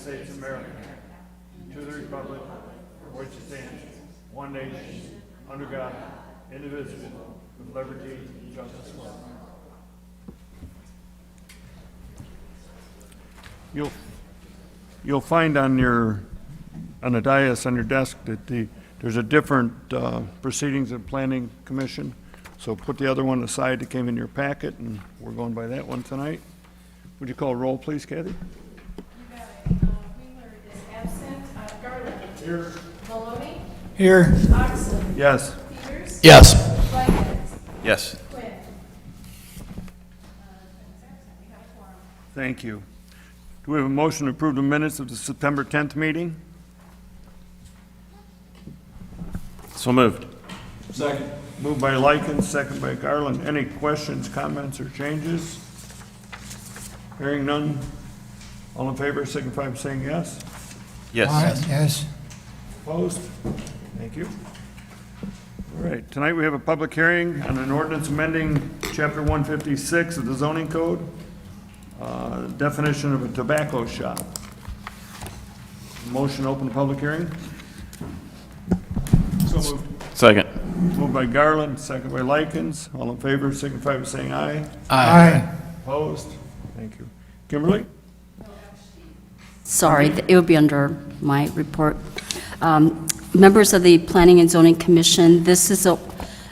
States of America, to the republic for which it stands, one nation, under God, indivisible, with liberty and justice for all. You'll find on the dais on your desk that there's a different proceedings of Planning Commission. So put the other one aside that came in your packet, and we're going by that one tonight. Would you call roll, please, Kathy? You got it. Wheeler is absent. Garland. Here. Maloney. Here. Oxon. Yes. Peters. Yes. Whitehead. Yes. Quinn. We have a quorum. Thank you. Do we have a motion to approve the minutes of the September 10th meeting? So moved. Second. Moved by Likens, second by Garland. Any questions, comments, or changes? Hearing none. All in favor, signify by saying yes. Yes. Yes. Opposed? Thank you. All right, tonight we have a public hearing on an ordinance amending Chapter 156 of the zoning code, definition of a tobacco shop. Motion to open the public hearing. So moved. Second. Moved by Garland, second by Likens. All in favor, signify by saying aye. Aye. Opposed? Thank you. Kimberly? Sorry, it will be under my report. Members of the Planning and Zoning Commission, this is an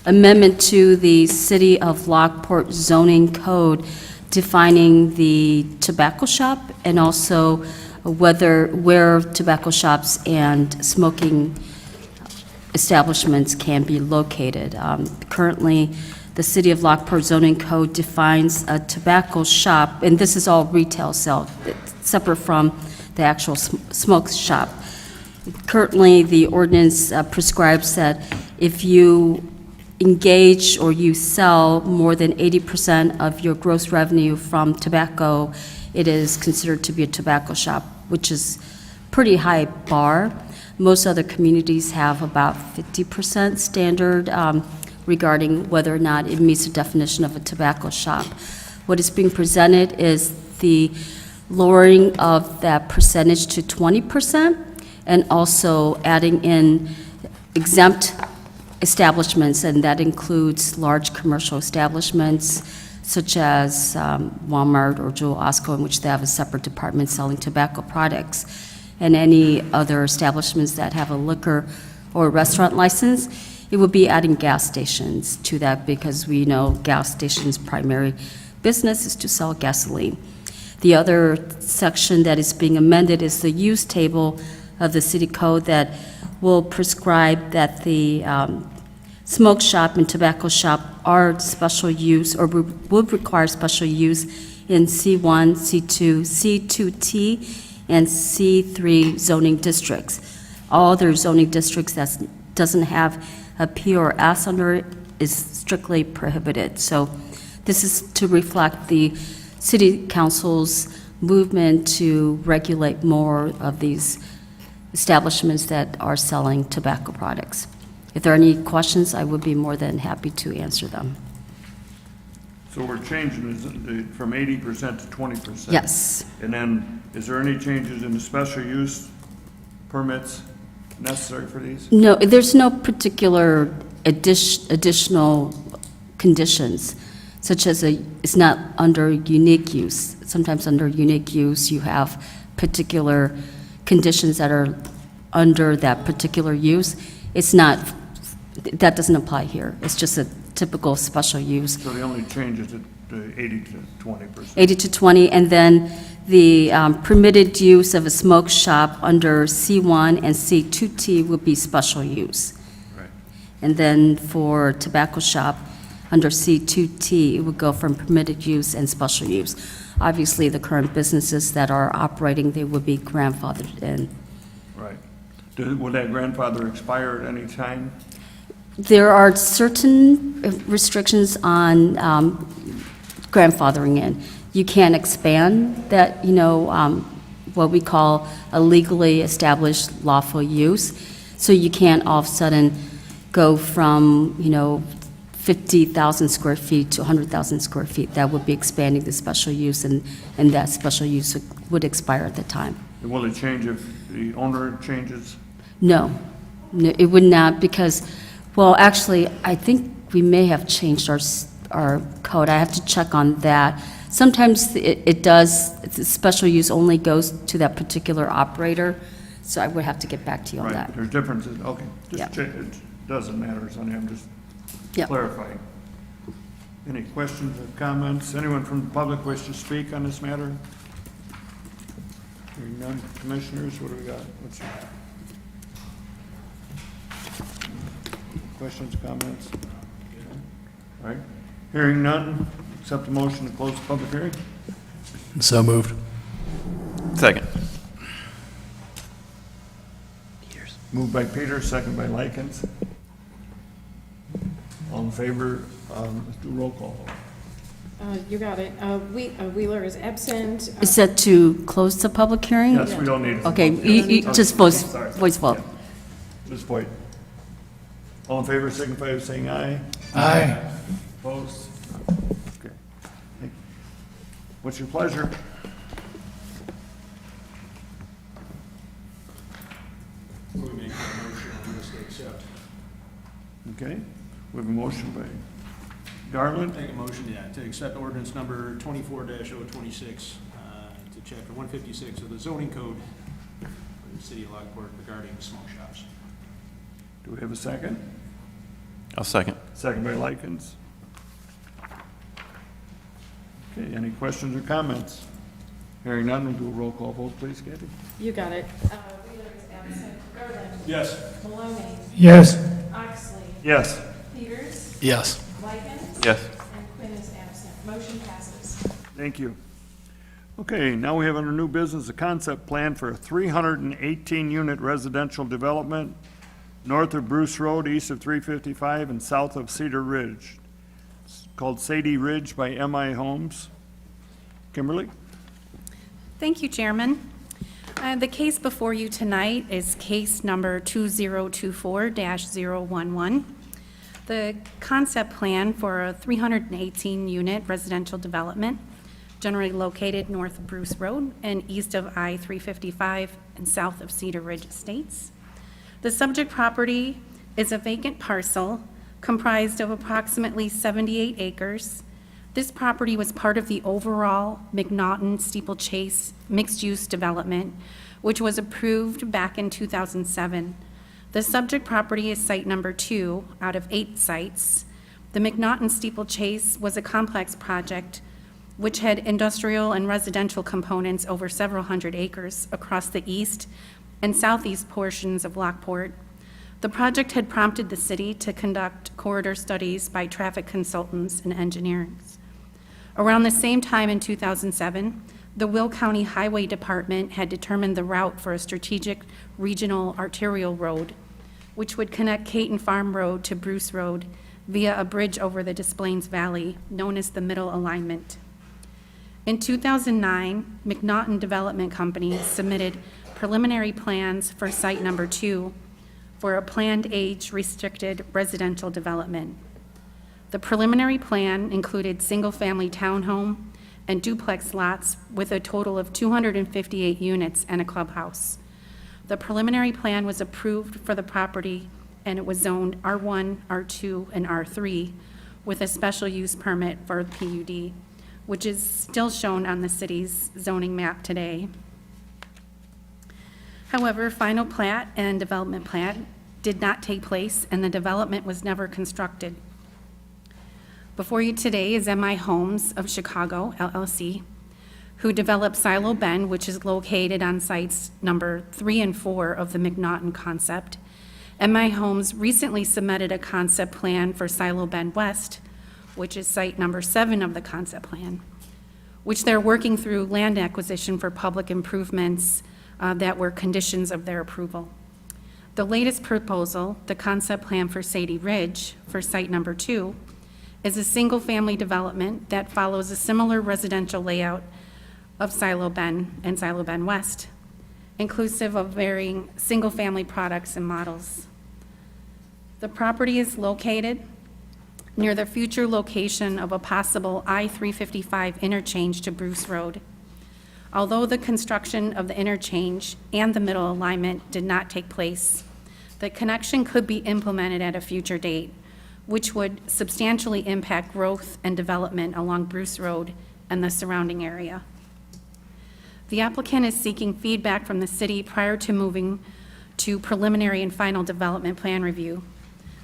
amendment to the City of Lockport zoning code defining the tobacco shop and also where tobacco shops and smoking establishments can be located. Currently, the City of Lockport zoning code defines a tobacco shop, and this is all retail sale, separate from the actual smoke shop. Currently, the ordinance prescribes that if you engage or you sell more than 80% of your gross revenue from tobacco, it is considered to be a tobacco shop, which is pretty high bar. Most other communities have about 50% standard regarding whether or not it meets the definition of a tobacco shop. What is being presented is the lowering of that percentage to 20% and also adding in exempt establishments, and that includes large commercial establishments such as Walmart or Jewel Osco, in which they have a separate department selling tobacco products, and any other establishments that have a liquor or restaurant license. It would be adding gas stations to that because we know gas stations' primary business is to sell gasoline. The other section that is being amended is the use table of the city code that will prescribe that the smoke shop and tobacco shop are special use or would require special use in C1, C2, C2T, and C3 zoning districts. All other zoning districts that doesn't have a P or S under it is strictly prohibited. So this is to reflect the City Council's movement to regulate more of these establishments that are selling tobacco products. If there are any questions, I would be more than happy to answer them. So we're changing from 80% to 20%? Yes. And then, is there any changes in the special use permits necessary for these? No, there's no particular additional conditions, such as it's not under unique use. Sometimes under unique use, you have particular conditions that are under that particular use. It's not, that doesn't apply here. It's just a typical special use. So the only change is the 80 to 20%? 80 to 20, and then the permitted use of a smoke shop under C1 and C2T would be special use. Right. And then for tobacco shop, under C2T, it would go from permitted use and special use. Obviously, the current businesses that are operating, they would be grandfathered in. Right. Would that grandfather expire at any time? There are certain restrictions on grandfathering in. You can't expand that, what we call a legally established lawful use. So you can't all of a sudden go from, 50,000 square feet to 100,000 square feet. That would be expanding the special use, and that special use would expire at the time. Will it change if the owner changes? No, no, it would not, because, well, actually, I think we may have changed our code. I have to check on that. Sometimes it does, it's special use only goes to that particular operator, so I would have to get back to you on Right, that. there's differences, okay. Yeah. It doesn't matter, Sonny, I'm just Yep. clarifying. Any questions or comments? Anyone from the public wish to speak on this matter? Hearing none. Commissioners, what do we got? What's your... Questions, comments? All right. Hearing none, accept the motion to close the public hearing. So moved. Second. Moved by Peter, second by Likens. All in favor, let's do roll call. You got it. Wheeler is absent. Is that to close the public hearing? Yes, we don't need it. Okay, just voice vote. Ms. Boyd. All in favor, signify by saying aye. Aye. Opposed? Okay. What's your pleasure? We make a motion on this to accept. Okay, we have a motion by Garland, Make a motion, yeah, to accept ordinance number 24-026 to chapter 156 of the zoning code for the city of Lockport regarding small shops. do we have a second? I'll second. Second by Likens. Okay, any questions or comments? Hearing none, we'll do a roll call vote, please, Kathy. You got it. Wheeler is absent. Garland. Yes. Maloney. Yes. Oxley. Yes. Peters. Yes. Likens. Yes. And Quinn is absent. Motion passes. Thank you. Okay, now we have under new business a concept plan for a 318-unit residential development north of Bruce Road, east of 355, and south of Cedar Ridge. It's called Sadie Ridge by M.I. Homes. Kimberly? Thank you, Chairman. The case before you tonight is case number 2024-011. The concept plan for a 318-unit residential development generally located north of Bruce Road and east of I-355 and south of Cedar Ridge Estates. The subject property is a vacant parcel comprised of approximately 78 acres. This property was part of the overall McNaughton Steeplechase mixed-use development, which was approved back in 2007. The subject property is site number 2 out of 8 sites. The McNaughton Steeplechase was a complex project which had industrial and residential components over several hundred acres across the east and southeast portions of Lockport. The project had prompted the city to conduct corridor studies by traffic consultants and engineers. Around the same time in 2007, the Will County Highway Department had determined the route for a strategic regional arterial road, which would connect Caton Farm Road to Bruce Road via a bridge over the Des Plaines Valley, known as the Middle Alignment. In 2009, McNaughton Development Company submitted preliminary plans for site number 2 for a planned age-restricted residential development. The preliminary plan included single-family townhome and duplex lots with a total of 258 units and a clubhouse. The preliminary plan was approved for the property, and it was zoned R1, R2, and R3 with a special use permit for PUD, which is still shown on the city's zoning map today. However, final plat and development plan did not take place, and the development was never constructed. Before you today is M.I. Homes of Chicago, LLC, who developed Silo Bend, which is located on sites number 3 and 4 of the McNaughton concept. M.I. Homes recently submitted a concept plan for Silo Bend West, which is site number 7 of the concept plan, which they're working through land acquisition for public improvements that were conditions of their approval. The latest proposal, the concept plan for Sadie Ridge for site number 2, is a single-family development that follows a similar residential layout of Silo Bend and Silo Bend West, inclusive of varying single-family products and models. The property is located near the future location of a possible I-355 interchange to Bruce Road. Although the construction of the interchange and the middle alignment did not take place, the connection could be implemented at a future date, which would substantially impact growth and development along Bruce Road and the surrounding area. The applicant is seeking feedback from the city prior to moving to preliminary and final development plan review.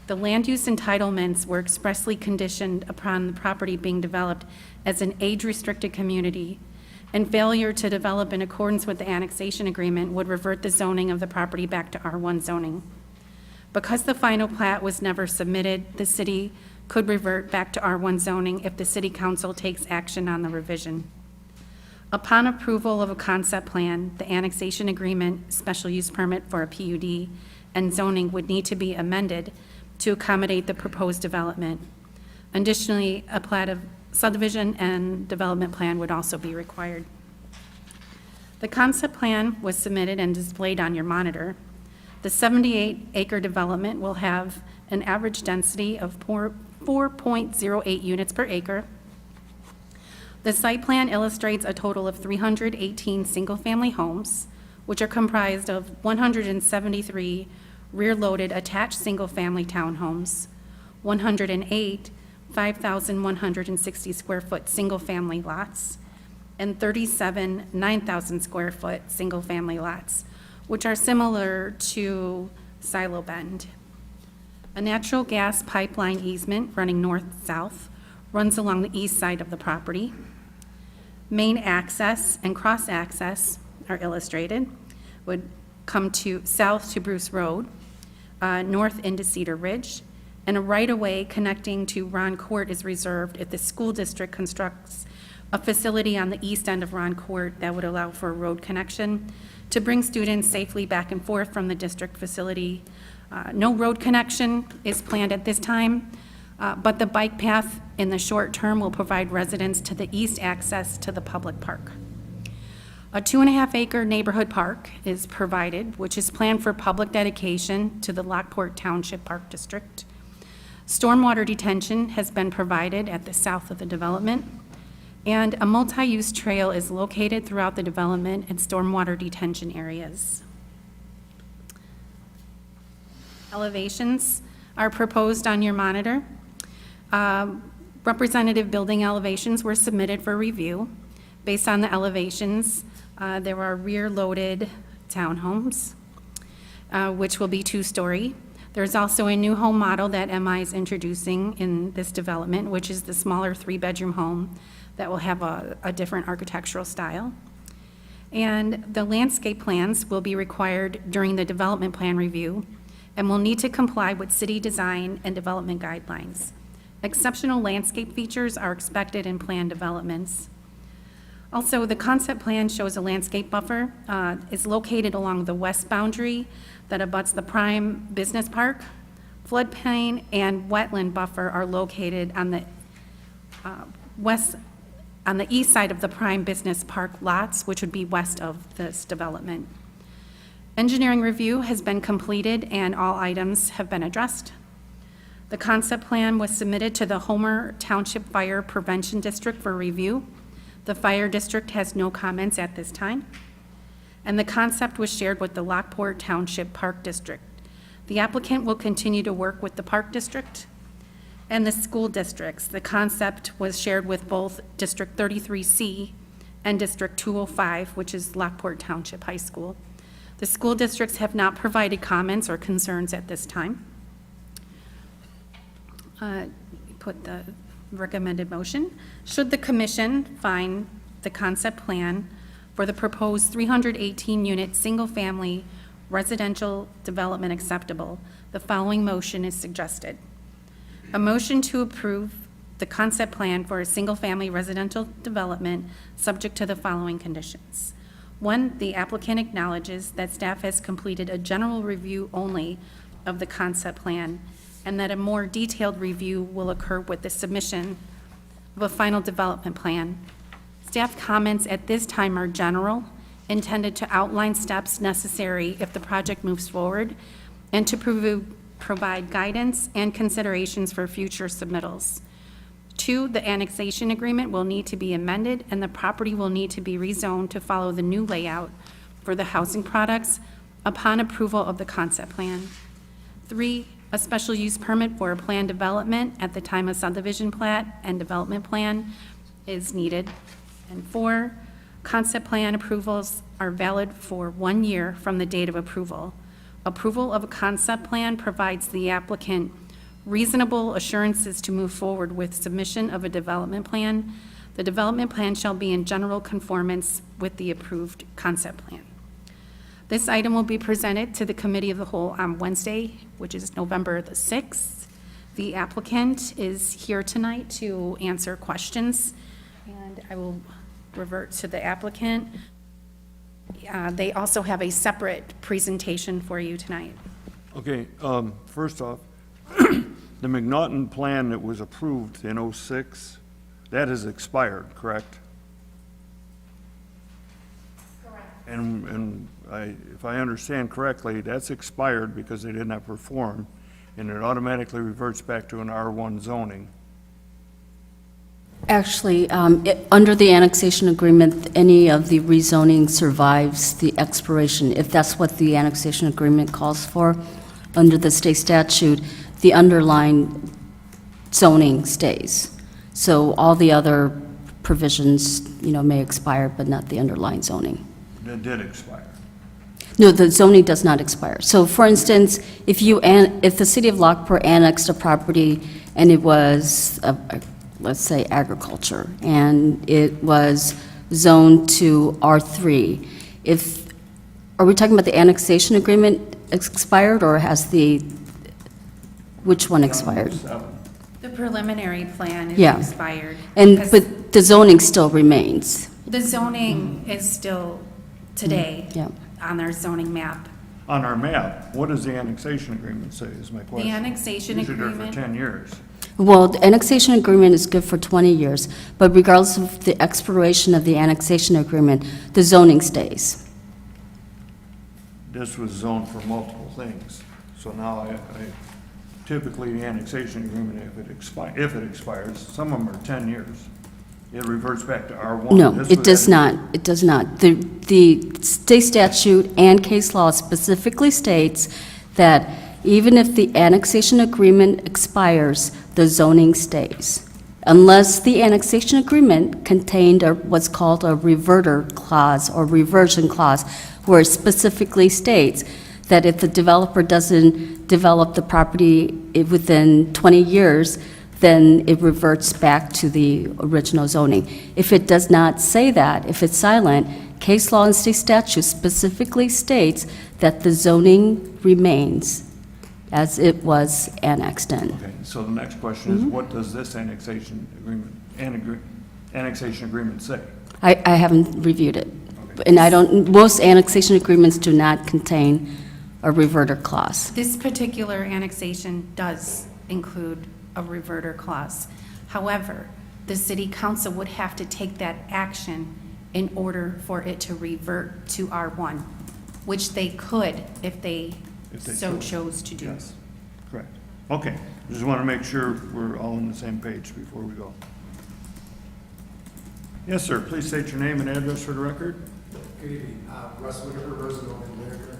The land use entitlements were expressly conditioned upon the property being developed as an age-restricted community, and failure to develop in accordance with the annexation agreement would revert the zoning of the property back to R1 zoning. Because the final plat was never submitted, the city could revert back to R1 zoning if the city council takes action on the revision. Upon approval of a concept plan, the annexation agreement, special use permit for a PUD, and zoning would need to be amended to accommodate the proposed development. Additionally, a plat of subdivision and development plan would also be required. The concept plan was submitted and displayed on your monitor. The 78-acre development will have an average density of 4.08 units per acre. The site plan illustrates a total of 318 single-family homes, which are comprised of 173 rear-loaded attached single-family townhomes, 108 5,160 square foot single-family lots, and 37 9,000 square foot single-family lots, which are similar to Silo Bend. A natural gas pipeline easement running north-south runs along the east side of the property. Main access and cross-access are illustrated, would come to south to Bruce Road, north into Cedar Ridge, and a right-of-way connecting to Ron Court is reserved if the school district constructs a facility on the east end of Ron Court that would allow for a road connection to bring students safely back and forth from the district facility. No road connection is planned at this time, but the bike path in the short term will provide residents to the east access to the public park. A 2.5-acre neighborhood park is provided, which is planned for public dedication to the Lockport Township Park District. Stormwater detention has been provided at the south of the development, and a multi-use trail is located throughout the development and stormwater detention areas. Elevations are proposed on your monitor. Representative building elevations were submitted for review. Based on the elevations, there are rear-loaded townhomes, which will be 2-story. There's also a new home model that MI is introducing in this development, which is the smaller 3-bedroom home that will have a different architectural style. And the landscape plans will be required during the development plan review and will need to comply with city design and development guidelines. Exceptional landscape features are expected in planned developments. Also, the concept plan shows a landscape buffer is located along the west boundary that abuts the prime business park. Floodplain and wetland buffer are located on the east side of the prime business park lots, which would be west of this development. Engineering review has been completed and all items have been addressed. The concept plan was submitted to the Homer Township Fire Prevention District for review. The fire district has no comments at this time. And the concept was shared with the Lockport Township Park District. The applicant will continue to work with the Park District and the school districts. The concept was shared with both District 33C and District 205, which is Lockport Township High School. The school districts have not provided comments or concerns at this time. Put the recommended motion. Should the commission find the concept plan for the proposed 318-unit single-family residential development acceptable, the following motion is suggested. A motion to approve the concept plan for a single-family residential development subject to the following conditions. 1, the applicant acknowledges that staff has completed a general review only of the concept plan and that a more detailed review will occur with the submission of a final development plan. Staff comments at this time are general, intended to outline steps necessary if the project moves forward and to provide guidance and considerations for future submittals. 2, the annexation agreement will need to be amended, and the property will need to be rezoned to follow the new layout for the housing products upon approval of the concept plan. 3, a special use permit for a planned development at the time of subdivision plat and development plan is needed. And 4, concept plan approvals are valid for 1 year from the date of approval. Approval of a concept plan provides the applicant reasonable assurances to move forward with submission of a development plan. The development plan shall be in general conformance with the approved concept plan. This item will be presented to the Committee of the Whole on Wednesday, which is November the 6th. The applicant is here tonight to answer questions, and I will revert to the applicant. They also have a separate presentation for you tonight. Okay, first off, the McNaughton plan that was approved in '06, that has expired, correct? Correct. And if I understand correctly, that's expired because they did not perform, and it automatically reverts back to an R1 zoning. Actually, under the annexation agreement, any of the rezoning survives the expiration, if that's what the annexation agreement calls for. Under the state statute, the underlying zoning stays. So all the other provisions, may expire, but not the underlying zoning. That did expire. No, the zoning does not expire. So for instance, if the city of Lockport annexed a property and it was, let's say, agriculture, and it was zoned to R3, are we talking about the annexation agreement expired, or which one expired? The preliminary plan is Yeah. expired. And, because but the zoning still remains. the zoning is still today Yeah. on our zoning map. On our map, what does the annexation agreement say, is my question? The annexation Usually they're agreement. for 10 years. Well, the annexation agreement is good for 20 years, but regardless of the expiration of the annexation agreement, the zoning stays. This was zoned for multiple things. So now typically the annexation agreement, if it expires, some of them are 10 years. It reverts back to R1. No, This it was does at- not. It does not. The state statute and case law specifically states that even if the annexation agreement expires, the zoning stays, unless the annexation agreement contained what's called a reverter clause or reversion clause, where it specifically states that if the developer doesn't develop the property within 20 years, then it reverts back to the original zoning. If it does not say that, if it's silent, case law and state statute specifically states that the zoning remains as it was annexed in. Okay, so the next question is, what does this annexation agreement say? I haven't reviewed it. Okay. And most annexation agreements do not contain a reverter clause. This particular annexation does include a reverter clause. However, the city council would have to take that action in order for it to revert to R1, which they could if they If they so chose. chose to do. Yes, correct. Okay, just want to make sure we're all on the same page before we go. Yes, sir, please state your name and address for the record. Good evening. Russ Whitaker, Rosenthal and Whitaker,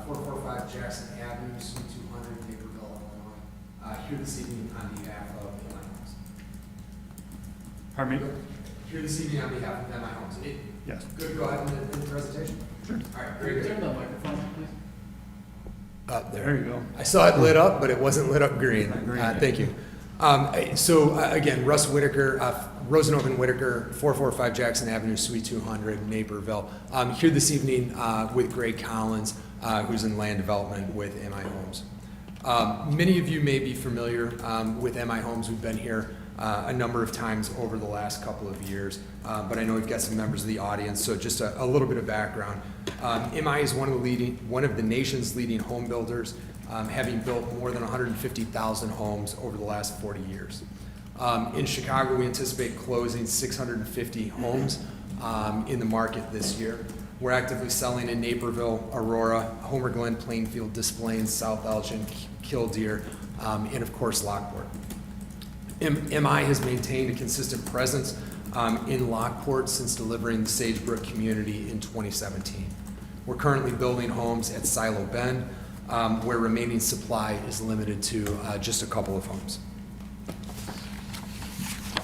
445 Jackson Avenue, Suite 200, Naperville, Illinois. Here this evening on behalf of MI Homes. Pardon me? Here this evening on behalf of MI Homes. Yes. Good to go ahead in the presentation? Sure. All right, very good. Up There you go. I saw it lit up, but it wasn't lit up green. Green. Thank you. Again, Russ Whitaker, Rosenhoven Whitaker, 445 Jackson Avenue, Suite 200, Naperville. Here this evening with Greg Collins, who's in land development with MI Homes. Many of you may be familiar with MI Homes. We've been here a number of times over the last couple of years, but I know we've got some members of the audience, so just a little bit of background. MI is one of the nation's leading home builders, having built more than 150,000 homes over the last 40 years. In Chicago, we anticipate closing 650 homes in the market this year. We're actively selling in Naperville, Aurora, Homer Glen, Plainfield, Des Plaines, South Elgin, Killdeer, and of course Lockport. MI has maintained a consistent presence in Lockport since delivering the Sagebrook community in 2017. We're currently building homes at Silo Bend, where remaining supply is limited to just a couple of homes.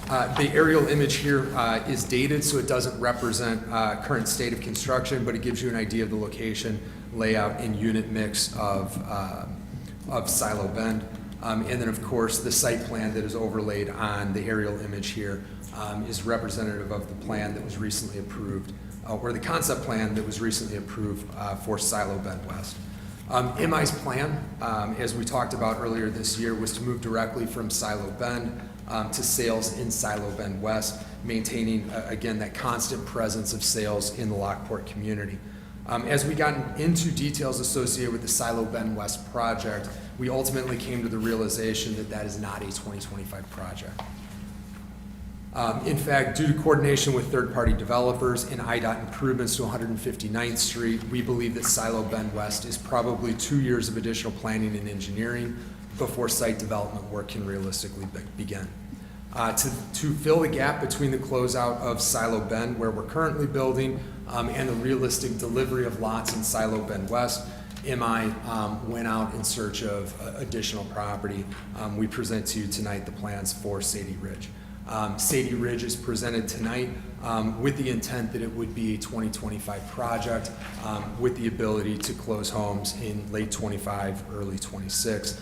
The aerial image here is dated, so it doesn't represent current state of construction, but it gives you an idea of the location, layout, and unit mix of Silo Bend. And then, of course, the site plan that is overlaid on the aerial image here is representative of the plan that was recently approved, or the concept plan that was recently approved for Silo Bend West. MI's plan, as we talked about earlier this year, was to move directly from Silo Bend to sales in Silo Bend West, maintaining, again, that constant presence of sales in the Lockport community. As we got into details associated with the Silo Bend West project, we ultimately came to the realization that that is not a 2025 project. In fact, due to coordination with third-party developers and IDOT improvements to 159th Street, we believe that Silo Bend West is probably 2 years of additional planning and engineering before site development work can realistically begin. To fill the gap between the closeout of Silo Bend, where we're currently building, and the realistic delivery of lots in Silo Bend West, MI went out in search of additional property. We present to you tonight the plans for Sadie Ridge. Sadie Ridge is presented tonight with the intent that it would be a 2025 project with the ability to close homes in late 25, early 26.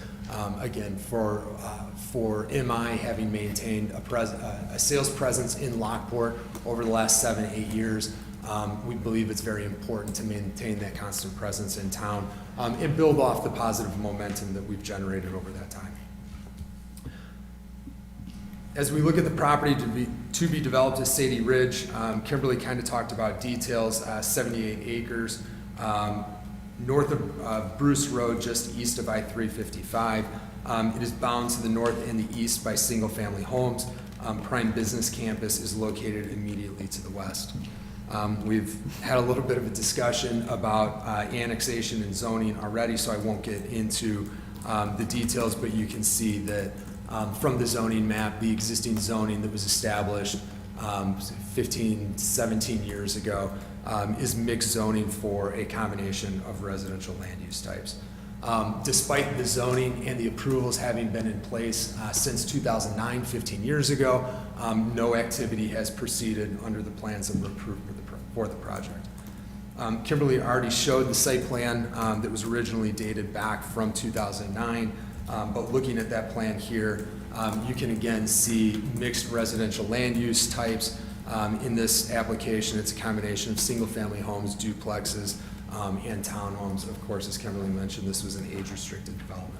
Again, for MI having maintained a sales presence in Lockport over the last 7 to 8 years, we believe it's very important to maintain that constant presence in town and build off the positive momentum that we've generated over that time. As we look at the property to be developed as Sadie Ridge, Kimberly kind of talked about details, 78 acres, north of Bruce Road, just east of I-355. It is bound to the north and the east by single-family homes. Prime Business Campus is located immediately to the west. We've had a little bit of a discussion about annexation and zoning already, so I won't get into the details, but you can see that from the zoning map, the existing zoning that was established 15, 17 years ago is mixed zoning for a combination of residential land use types. Despite the zoning and the approvals having been in place since 2009, 15 years ago, no activity has proceeded under the plans that were approved for the project. Kimberly already showed the site plan that was originally dated back from 2009, but looking at that plan here, you can again see mixed residential land use types. In this application, it's a combination of single-family homes, duplexes, and townhomes. Of course, as Kimberly mentioned, this was an age-restricted development.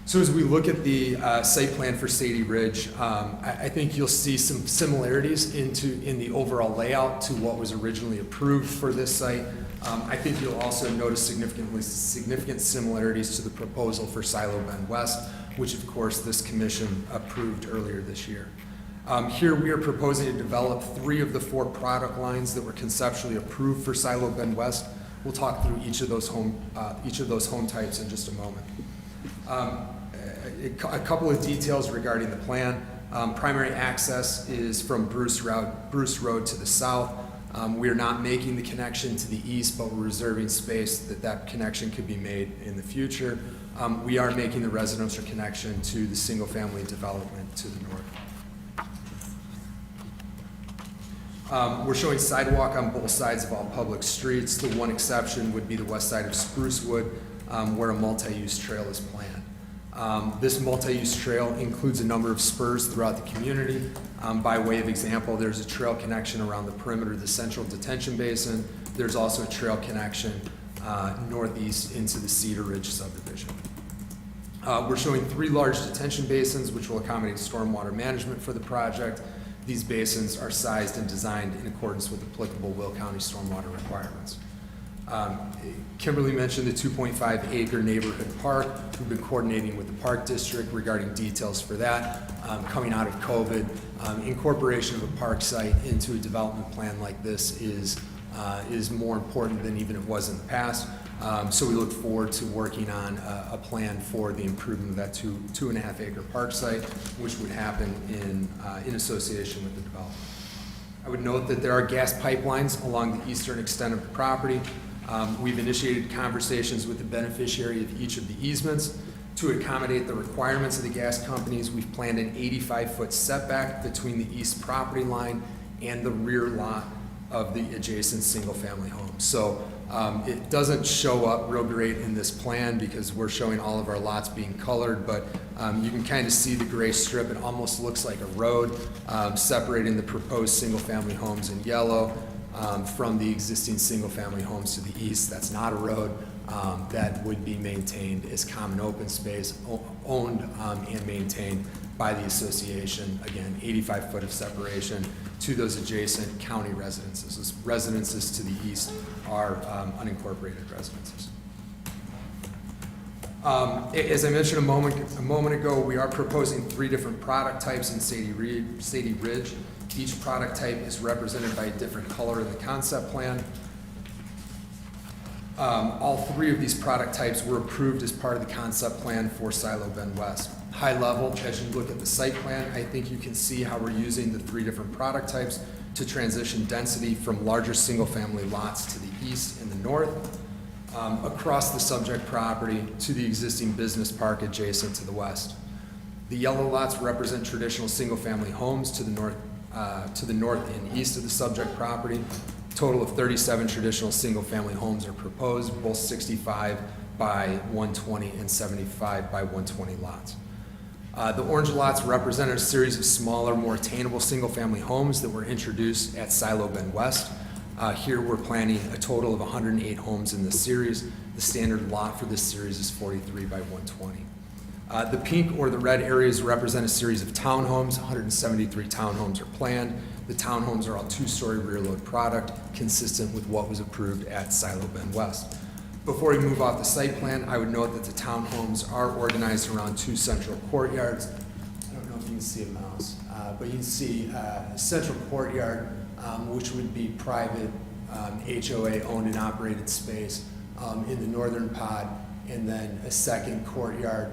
So as we look at the site plan for Sadie Ridge, I think you'll see some similarities in the overall layout to what was originally approved for this site. I think you'll also notice significant similarities to the proposal for Silo Bend West, which of course this commission approved earlier this year. Here we are proposing to develop 3 of the 4 product lines that were conceptually approved for Silo Bend West. We'll talk through each of those home types in just a moment. A couple of details regarding the plan. Primary access is from Bruce Road to the south. We are not making the connection to the east, but we're reserving space that connection could be made in the future. We are making the residential connection to the single-family development to the north. We're showing sidewalk on both sides of all public streets. The one exception would be the west side of Sprucewood, where a multi-use trail is planned. This multi-use trail includes a number of spurs throughout the community. By way of example, there's a trail connection around the perimeter of the central detention basin. There's also a trail connection northeast into the Cedar Ridge subdivision. We're showing 3 large detention basins, which will accommodate stormwater management for the project. These basins are sized and designed in accordance with applicable Will County stormwater requirements. Kimberly mentioned the 2.5 acre neighborhood park. We've been coordinating with the Park District regarding details for that. Coming out of COVID, incorporation of a park site into a development plan like this is is more important than even it was in the past. So we look forward to working on a plan for the improvement of that 2.5 acre park site, which would happen in association with the development. I would note that there are gas pipelines along the eastern extent of the property. We've initiated conversations with the beneficiary of each of the easements. To accommodate the requirements of the gas companies, we've planned an 85-foot setback between the east property line and the rear lot of the adjacent single-family home. So it doesn't show up real great in this plan because we're showing all of our lots being colored, but you can kind of see the gray strip. It almost looks like a road separating the proposed single-family homes in yellow from the existing single-family homes to the east. That's not a road. That would be maintained as common open space, owned and maintained by the association. Again, 85 foot of separation to those adjacent county residences. Those residences to the east are unincorporated residences. As I mentioned a moment ago, we are proposing 3 different product types in Sadie Ridge. Each product type is represented by a different color in the concept plan. All 3 of these product types were approved as part of the concept plan for Silo Bend West. High level, as you look at the site plan, I think you can see how we're using the 3 different product types to transition density from larger single-family lots to the east and the north, across the subject property to the existing business park adjacent to the west. The yellow lots represent traditional single-family homes to the north and east of the subject property. Total of 37 traditional single-family homes are proposed, both 65 by 120 and 75 by 120 lots. The orange lots represent a series of smaller, more attainable single-family homes that were introduced at Silo Bend West. Here we're planning a total of 108 homes in this series. The standard lot for this series is 43 by 120. The pink or the red areas represent a series of townhomes. 173 townhomes are planned. The townhomes are all 2-story rear load product, consistent with what was approved at Silo Bend West. Before we move off the site plan, I would note that the townhomes are organized around 2 central courtyards. I don't know if you can see a mouse, but you can see a central courtyard, which would be private HOA owned and operated space in the northern pod, and then a second courtyard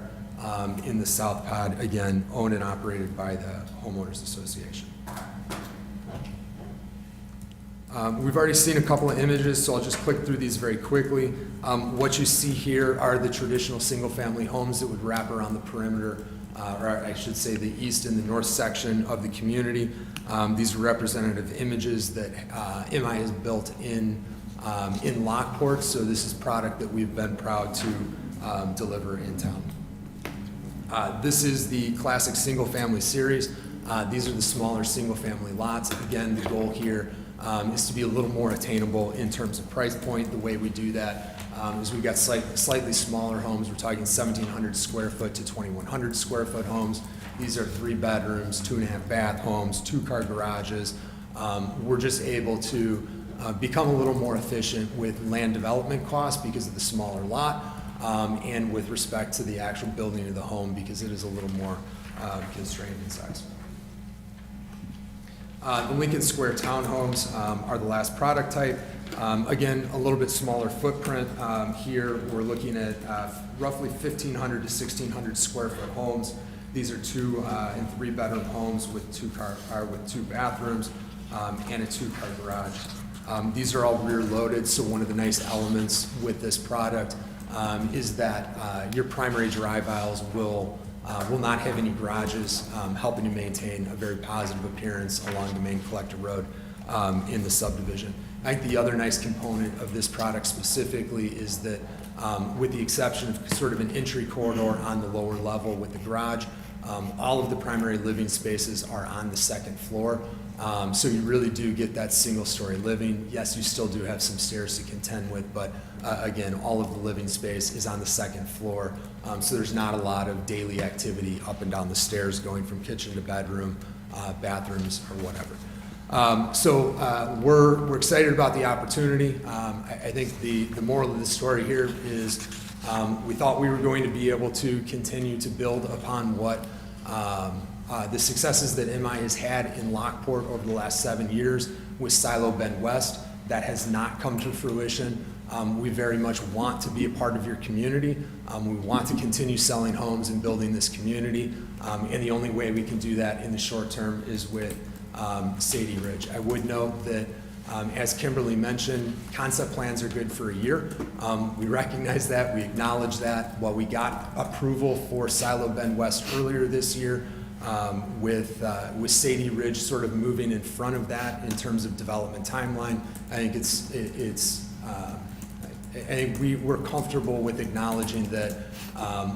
in the south pod, again, owned and operated by the homeowners association. We've already seen a couple of images, so I'll just click through these very quickly. What you see here are the traditional single-family homes that would wrap around the perimeter, or I should say the east and the north section of the community. These are representative images that MI has built in Lockport, so this is product that we've been proud to deliver in town. This is the classic single-family series. These are the smaller single-family lots. Again, the goal here is to be a little more attainable in terms of price point. The way we do that is we've got slightly smaller homes. We're talking 1,700 square foot to 2,100 square foot homes. These are 3 bedrooms, 2.5 bath homes, 2-car garages. We're just able to become a little more efficient with land development costs because of the smaller lot, and with respect to the actual building of the home because it is a little more constrained in size. The Lincoln Square townhomes are the last product type. Again, a little bit smaller footprint. Here we're looking at roughly 1,500 to 1,600 square foot homes. These are 2 and 3 bedroom homes with 2 bathrooms and a 2-car garage. These are all rear loaded, so one of the nice elements with this product is that your primary drive aisles will not have any garages, helping to maintain a very positive appearance along the main collector road in the subdivision. I think the other nice component of this product specifically is that with the exception of sort of an entry corridor on the lower level with the garage, all of the primary living spaces are on the 2nd floor. So you really do get that single-story living. Yes, you still do have some stairs to contend with, but again, all of the living space is on the 2nd floor. So there's not a lot of daily activity up and down the stairs going from kitchen to bedroom, bathrooms, or whatever. We're excited about the opportunity. I think the moral of the story here is we thought we were going to be able to continue to build upon what the successes that MI has had in Lockport over the last 7 years with Silo Bend West. That has not come to fruition. We very much want to be a part of your community. We want to continue selling homes and building this community. And the only way we can do that in the short term is with Sadie Ridge. I would note that, as Kimberly mentioned, concept plans are good for a year. We recognize that, we acknowledge that. While we got approval for Silo Bend West earlier this year, with Sadie Ridge sort of moving in front of that in terms of development timeline, I think we're comfortable with acknowledging that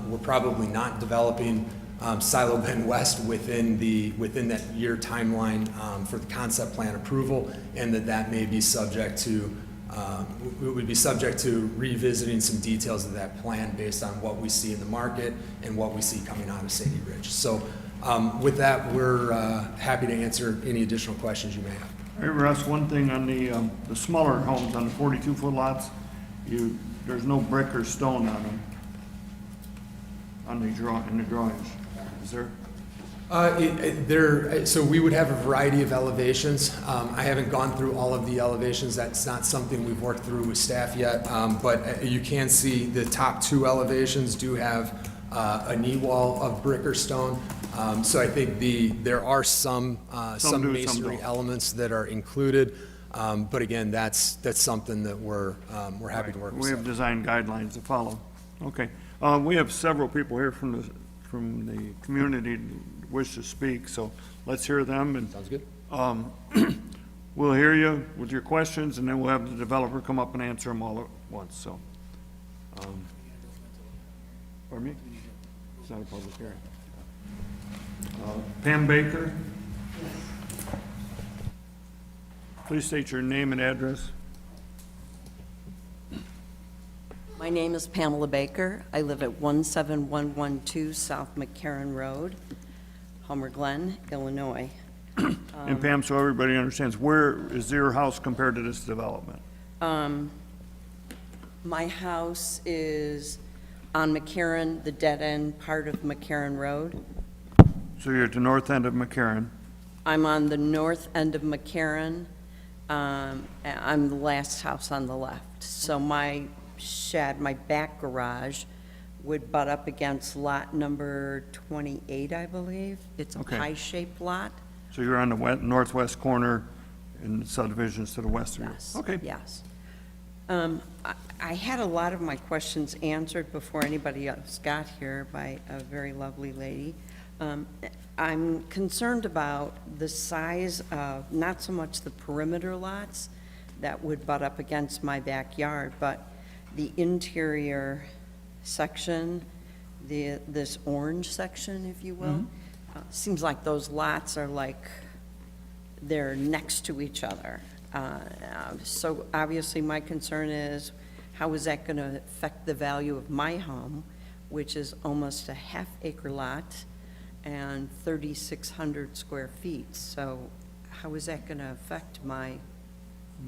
we're probably not developing Silo Bend West within that year timeline for the concept plan approval, and that may be subject to revisiting some details of that plan based on what we see in the market and what we see coming out of Sadie Ridge. So with that, we're happy to answer any additional questions you may have. All right, Russ, one thing on the smaller homes, on the 42-foot lots, there's no brick or stone on them, in the drawings, is there? So we would have a variety of elevations. I haven't gone through all of the elevations. That's not something we've worked through with staff yet. But you can see the top two elevations do have a knee wall of brick or stone. So I think there are some do, some masonry don't. elements that are included. But again, that's something that we're happy to work with. We have design guidelines to follow. Okay. We have several people here from the community who wish to speak, so let's hear them. And Sounds good. we'll hear you with your questions, and then we'll have the developer come up and answer them all at once, so. Pardon me? It's not a public hearing. Pam Baker? Please state your name and address. My name is Pamela Baker. I live at 17112 South McCarran Road, Homer Glen, Illinois. And Pam, so everybody understands, where is your house compared to this development? My house is on McCarran, the dead-end part of McCarran Road. So you're at the north end of McCarran. I'm on the north end of McCarran. I'm the last house on the left. So my shed, my back garage, would butt up against lot number 28, I believe. It's a Okay. pie-shaped lot. So you're on the northwest corner and subdivisions to the west of you? Yes. Okay. Yes. I had a lot of my questions answered before anybody else got here by a very lovely lady. I'm concerned about the size of, not so much the perimeter lots that would butt up against my backyard, but the interior section, this orange section, if you will. Seems like those lots are like they're next to each other. So obviously my concern is, how is that going to affect the value of my home, which is almost a half-acre lot and 3,600 square feet? So how is that going to affect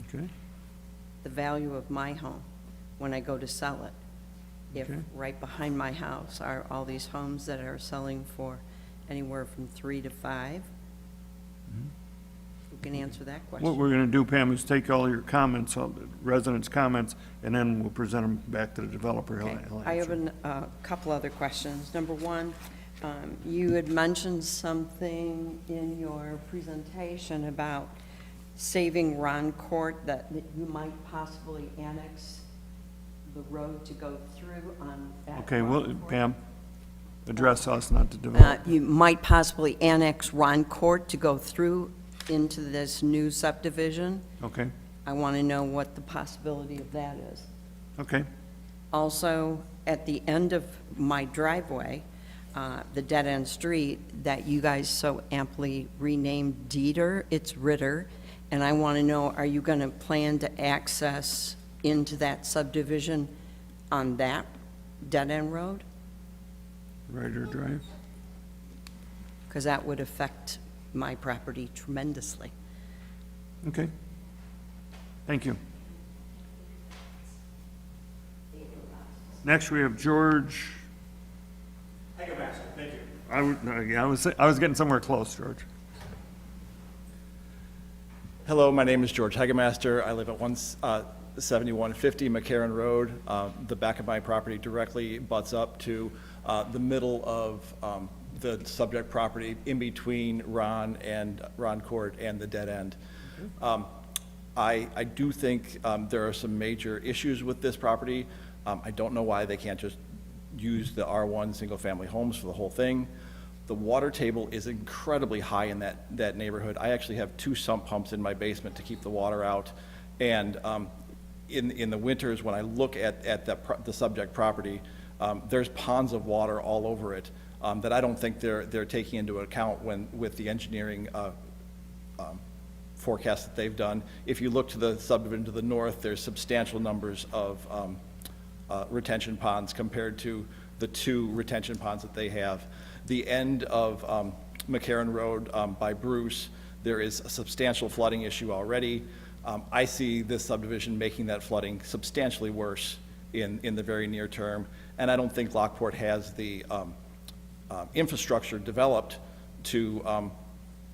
Okay. the value of my home when I go to sell it? If Okay. right behind my house are all these homes that are selling for anywhere from 3 to 5? Who can answer that question? What we're going to do, Pam, is take all your comments, all the residents' comments, and then we'll present them back to the developer. He'll- Okay. he'll I have answer. a couple other questions. Number one, you had mentioned something in your presentation about saving Ron Court, that you might possibly annex the road to go through on that. Okay, Ron well, Court. Pam, address us, not the developer. You might possibly annex Ron Court to go through into this new subdivision. Okay, I want to know what the possibility of that is. okay, Also, at the end of my driveway, the dead-end street that you guys so amply renamed Dieter, it's Ritter, and I want to know, are you going to plan to access into that subdivision on that dead-end road? Ryder Drive. Because that would affect my property tremendously. Okay. Thank you. Next, we have George. I go back, thank you. I was getting somewhere close, George. Hello, my name is George Hegemaster. I live at 7150 McCarran Road. The back of my property directly butts up to the middle of the subject property in between Ron Court and the dead end. I do think there are some major issues with this property. I don't know why they can't just use the R1 single-family homes for the whole thing. The water table is incredibly high in that neighborhood. I actually have 2 sump pumps in my basement to keep the water out. And in the winters, when I look at the subject property, there's ponds of water all over it that I don't think they're taking into account with the engineering forecast that they've done. If you look to the subdivision to the north, there's substantial numbers of retention ponds compared to the 2 retention ponds that they have. The end of McCarran Road by Bruce, there is a substantial flooding issue already. I see this subdivision making that flooding substantially worse in the very near term, and I don't think Lockport has the infrastructure developed to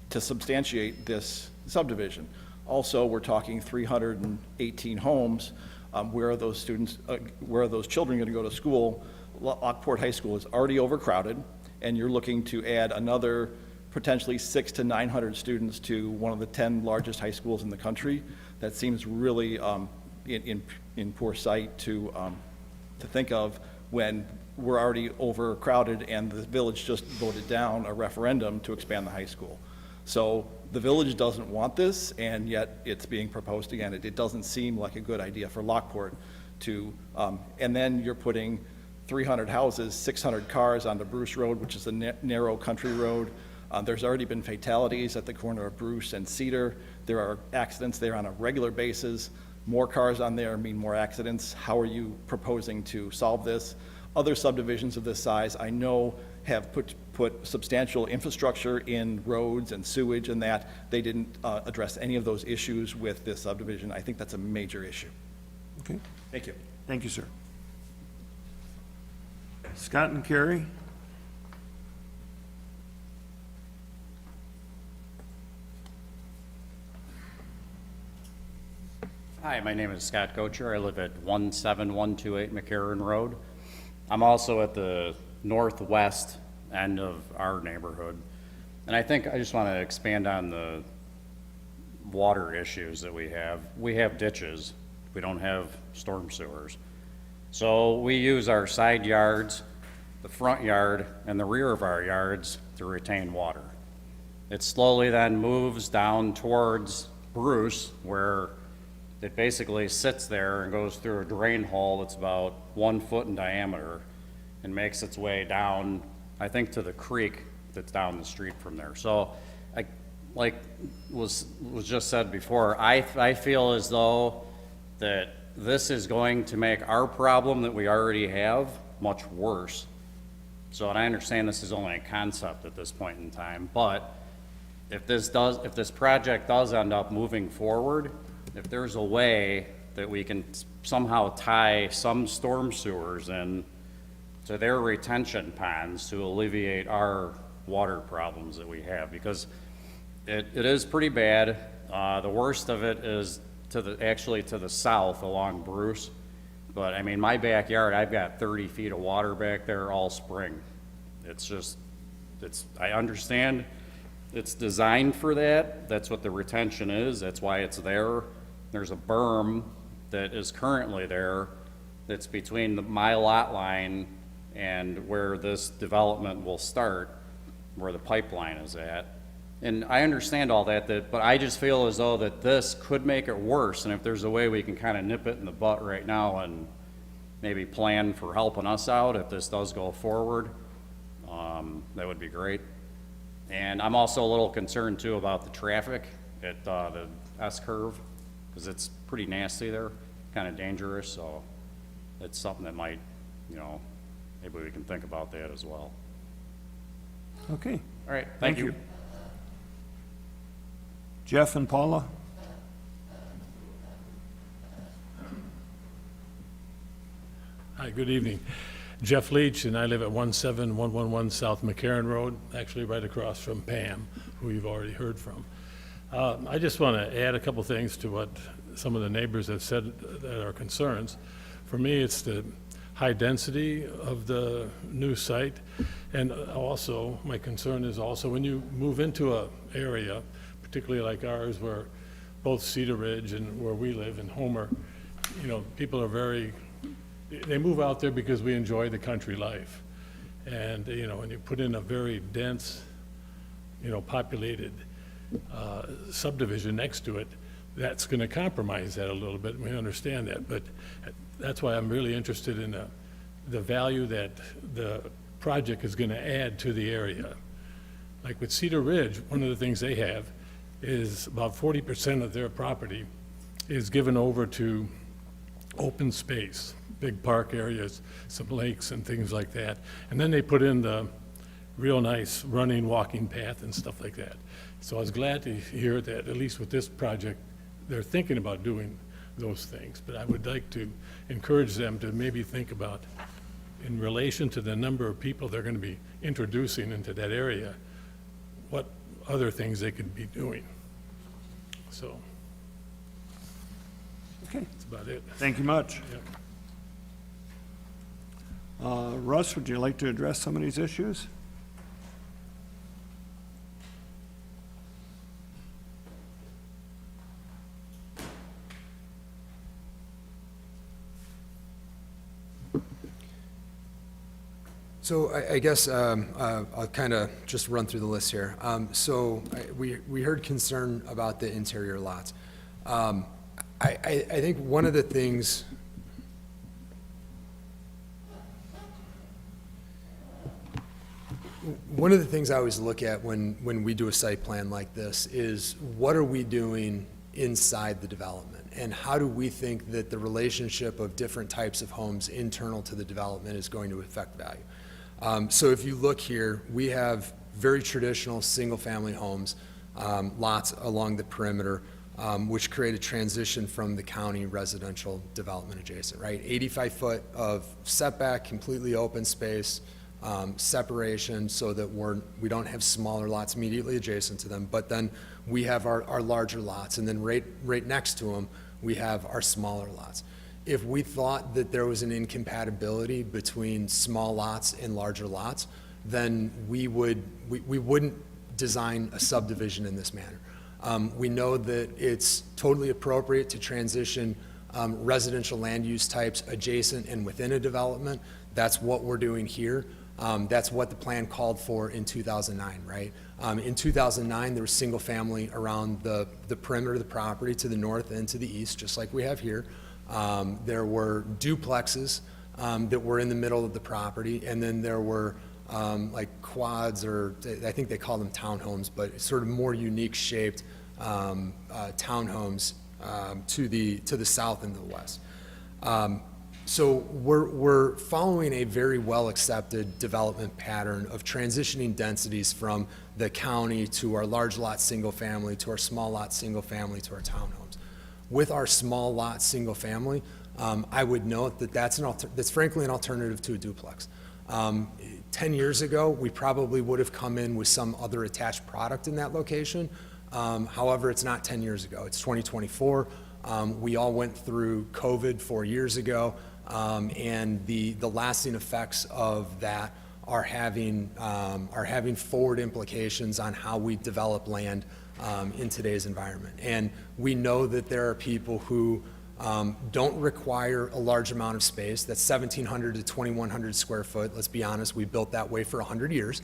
substantiate this subdivision. Also, we're talking 318 homes. Where are those students? Where are those children going to go to school? Lockport High School is already overcrowded, and you're looking to add another potentially 600 to 900 students to one of the 10 largest high schools in the country. That seems really in poor sight to think of when we're already overcrowded and the village just voted down a referendum to expand the high school. So the village doesn't want this, and yet it's being proposed again. It doesn't seem like a good idea for Lockport to, and then you're putting 300 houses, 600 cars onto Bruce Road, which is a narrow country road. There's already been fatalities at the corner of Bruce and Cedar. There are accidents there on a regular basis. More cars on there mean more accidents. How are you proposing to solve this? Other subdivisions of this size, I know, have put substantial infrastructure in roads and sewage and that. They didn't address any of those issues with this subdivision. I think that's a major issue. Okay, Thank you. thank you, sir. Scott and Carrie? Hi, my name is Scott Gocher. I live at 17128 McCarran Road. I'm also at the northwest end of our neighborhood. And I think I just want to expand on the water issues that we have. We have ditches. We don't have storm sewers. So we use our side yards, the front yard, and the rear of our yards to retain water. It slowly then moves down towards Bruce, where it basically sits there and goes through a drain hole that's about 1 foot in diameter and makes its way down, I think, to the creek that's down the street from there. So, like was just said before, I feel as though that this is going to make our problem that we already have much worse. So, and I understand this is only a concept at this point in time, but if this project does end up moving forward, if there's a way that we can somehow tie some storm sewers in to their retention ponds to alleviate our water problems that we have, because it is pretty bad. The worst of it is actually to the south along Bruce. But I mean, my backyard, I've got 30 feet of water back there all spring. I understand it's designed for that. That's what the retention is. That's why it's there. There's a berm that is currently there that's between my lot line and where this development will start, where the pipeline is at. And I understand all that, but I just feel as though that this could make it worse. And if there's a way we can kind of nip it in the butt right now and maybe plan for helping us out if this does go forward, that would be great. And I'm also a little concerned too about the traffic at the S-curve, because it's pretty nasty there, kind of dangerous. So it's something that might, maybe we can think about that as well. Okay, All right, thank you. Jeff and Paula? Hi, good evening. Jeff Leach, and I live at 17111 South McCarran Road, actually right across from Pam, who you've already heard from. I just want to add a couple things to what some of the neighbors have said that are concerns. For me, it's the high density of the new site, and also, my concern is also when you move into a area, particularly like ours, where both Cedar Ridge and where we live in Homer, you know, people are they move out there because we enjoy the country life. And, you know, when you put in a very dense, you know, populated subdivision next to it, that's going to compromise that a little bit, and we understand that. But that's why I'm really interested in the value that the project is going to add to the area. Like with Cedar Ridge, one of the things they have is about 40% of their property is given over to open space, big park areas, some lakes and things like that. And then they put in the real nice running, walking path and stuff like that. So I was glad to hear that, at least with this project, they're thinking about doing those things. But I would like to encourage them to maybe think about, in relation to the number of people they're going to be introducing into that area, what other things they could be doing. So, Okay, that's about it. thank you much. Yep. Russ, would you like to address some of these issues? So I guess I'll kind of just run through the list here. We heard concern about the interior lots. I think one of the things I always look at when we do a site plan like this is, what are we doing inside the development? And how do we think that the relationship of different types of homes internal to the development is going to affect value? So if you look here, we have very traditional single-family homes, lots along the perimeter, which create a transition from the county residential development adjacent, right? 85 foot of setback, completely open space, separation so that we don't have smaller lots immediately adjacent to them, but then we have our larger lots, and then right next to them, we have our smaller lots. If we thought that there was an incompatibility between small lots and larger lots, then we wouldn't design a subdivision in this manner. We know that it's totally appropriate to transition residential land use types adjacent and within a development. That's what we're doing here. That's what the plan called for in 2009, right? In 2009, there was single family around the perimeter of the property to the north and to the east, just like we have here. There were duplexes that were in the middle of the property, and then there were like quads, or I think they call them townhomes, but sort of more unique shaped townhomes to the south and the west. So we're following a very well-accepted development pattern of transitioning densities from the county to our large lot single family, to our small lot single family, to our townhomes. With our small lot single family, I would note that that's frankly an alternative to a duplex. 10 years ago, we probably would have come in with some other attached product in that location. However, it's not 10 years ago. It's 2024. We all went through COVID 4 years ago, and the lasting effects of that are having forward implications on how we develop land in today's environment. And we know that there are people who don't require a large amount of space. That's 1,700 to 2,100 square foot. Let's be honest, we built that way for 100 years.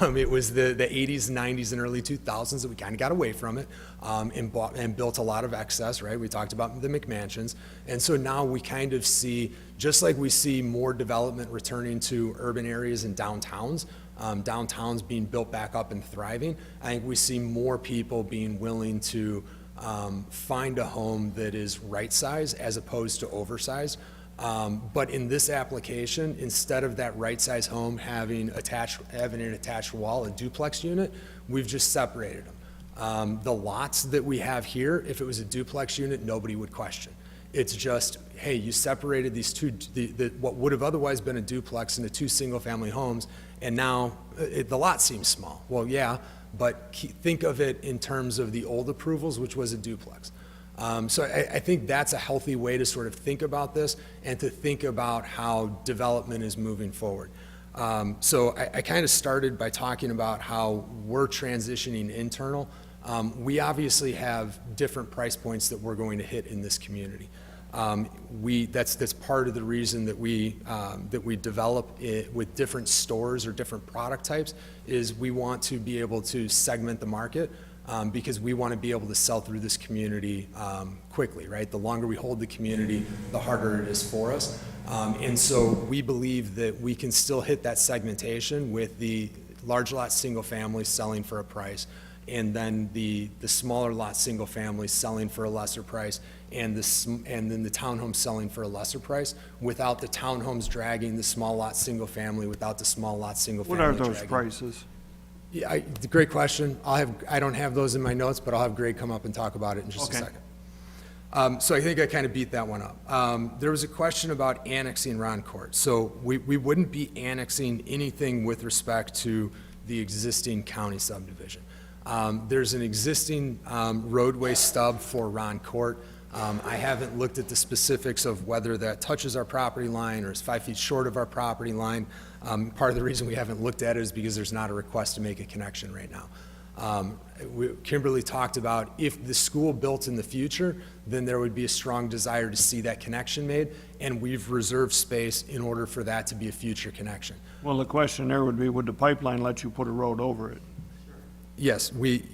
It was the 80s, 90s, and early 2000s that we kind of got away from it and built a lot of excess, right? We talked about the McMansions. And so now we kind of see, just like we see more development returning to urban areas and downtowns, downtowns being built back up and thriving, I think we see more people being willing to find a home that is right size as opposed to oversized. But in this application, instead of that right size home having an attached wall, a duplex unit, we've just separated them. The lots that we have here, if it was a duplex unit, nobody would question. It's just, hey, you separated these two, what would have otherwise been a duplex into two single family homes, and now the lot seems small. Well, yeah, but think of it in terms of the old approvals, which was a duplex. So I think that's a healthy way to sort of think about this and to think about how development is moving forward. So I kind of started by talking about how we're transitioning internal. We obviously have different price points that we're going to hit in this community. That's part of the reason that we develop it with different stores or different product types, is we want to be able to segment the market, because we want to be able to sell through this community quickly, right? The longer we hold the community, the harder it is for us. And so we believe that we can still hit that segmentation with the large lot single family selling for a price, and then the smaller lot single family selling for a lesser price, and then the townhomes selling for a lesser price, without the townhomes dragging the small lot single family, without the small lot single family What are dragging. those prices? Yeah, great question. I don't have those in my notes, but I'll have Greg come up and talk about it in just a Okay. second. So I think I kind of beat that one up. There was a question about annexing Ron Court. So we wouldn't be annexing anything with respect to the existing county subdivision. There's an existing roadway stub for Ron Court. I haven't looked at the specifics of whether that touches our property line or is 5 feet short of our property line. Part of the reason we haven't looked at it is because there's not a request to make a connection right now. Kimberly talked about if the school built in the future, then there would be a strong desire to see that connection made, and we've reserved space in order for that to be a future connection. Well, the question there would be, would the pipeline let you put a road over it? Yes, we've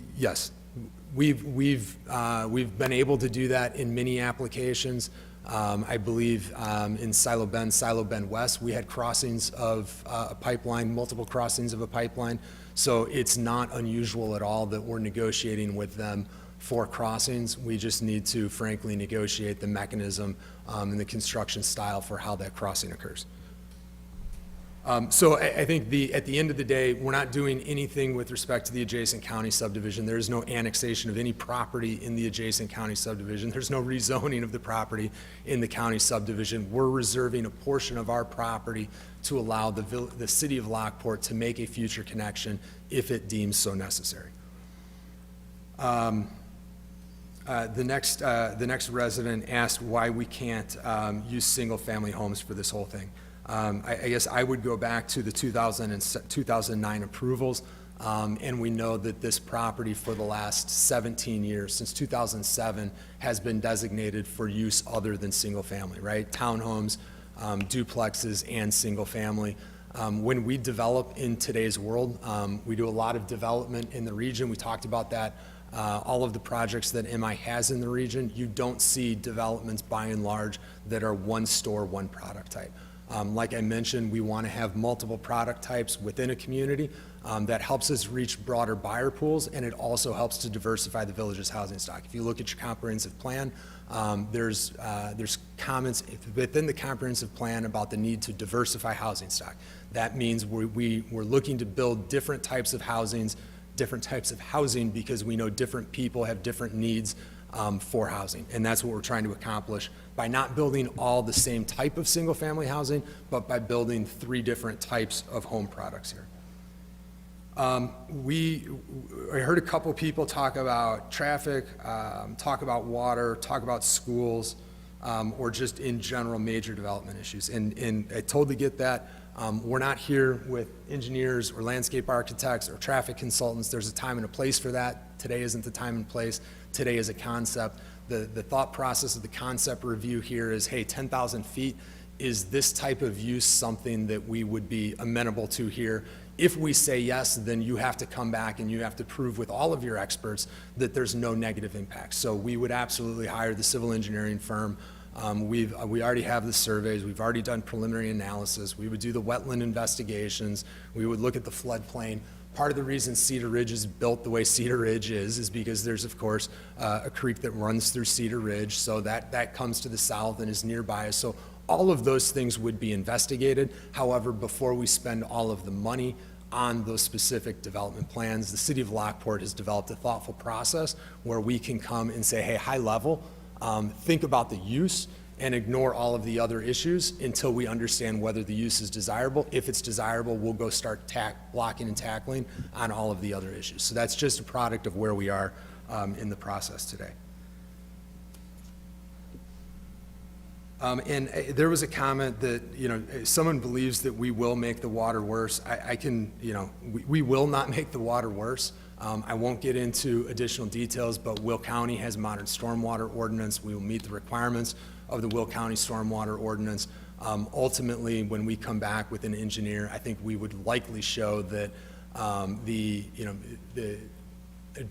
been able to do that in many applications. I believe in Silo Bend West, we had crossings of a pipeline, multiple crossings of a pipeline. So it's not unusual at all that we're negotiating with them for crossings. We just need to frankly negotiate the mechanism and the construction style for how that crossing occurs. So I think at the end of the day, we're not doing anything with respect to the adjacent county subdivision. There is no annexation of any property in the adjacent county subdivision. There's no rezoning of the property in the county subdivision. We're reserving a portion of our property to allow the city of Lockport to make a future connection if it deems so necessary. The next resident asked why we can't use single-family homes for this whole thing. I guess I would go back to the 2009 approvals, and we know that this property for the last 17 years, since 2007, has been designated for use other than single-family, right? Townhomes, duplexes, and single-family. When we develop in today's world, we do a lot of development in the region. We talked about that. All of the projects that MI has in the region, you don't see developments by and large that are one store, one product type. Like I mentioned, we want to have multiple product types within a community. That helps us reach broader buyer pools, and it also helps to diversify the village's housing stock. If you look at your comprehensive plan, there's comments within the comprehensive plan about the need to diversify housing stock. That means we're looking to build different types of housing because we know different people have different needs for housing, and that's what we're trying to accomplish by not building all the same type of single-family housing, but by building 3 different types of home products here. I heard a couple people talk about traffic, talk about water, talk about schools, or just in general major development issues, and I totally get that. We're not here with engineers or landscape architects or traffic consultants. There's a time and a place for that. Today isn't the time and place. Today is a concept. The thought process of the concept review here is, hey, 10,000 feet, is this type of use something that we would be amenable to here? If we say yes, then you have to come back and you have to prove with all of your experts that there's no negative impact. So we would absolutely hire the civil engineering firm. We already have the surveys. We've already done preliminary analysis. We would do the wetland investigations. We would look at the floodplain. Part of the reason Cedar Ridge is built the way Cedar Ridge is because there's, of course, a creek that runs through Cedar Ridge, so that comes to the south and is nearby. So all of those things would be investigated. However, before we spend all of the money on those specific development plans, the city of Lockport has developed a thoughtful process where we can come and say, hey, high level, think about the use, and ignore all of the other issues until we understand whether the use is desirable. If it's desirable, we'll go start blocking and tackling on all of the other issues. So that's just a product of where we are in the process today. And there was a comment that, someone believes that we will make the water worse. I can, we will not make the water worse. I won't get into additional details, but Will County has a modern stormwater ordinance. We will meet the requirements of the Will County stormwater ordinance. Ultimately, when we come back with an engineer, I think we would likely show that the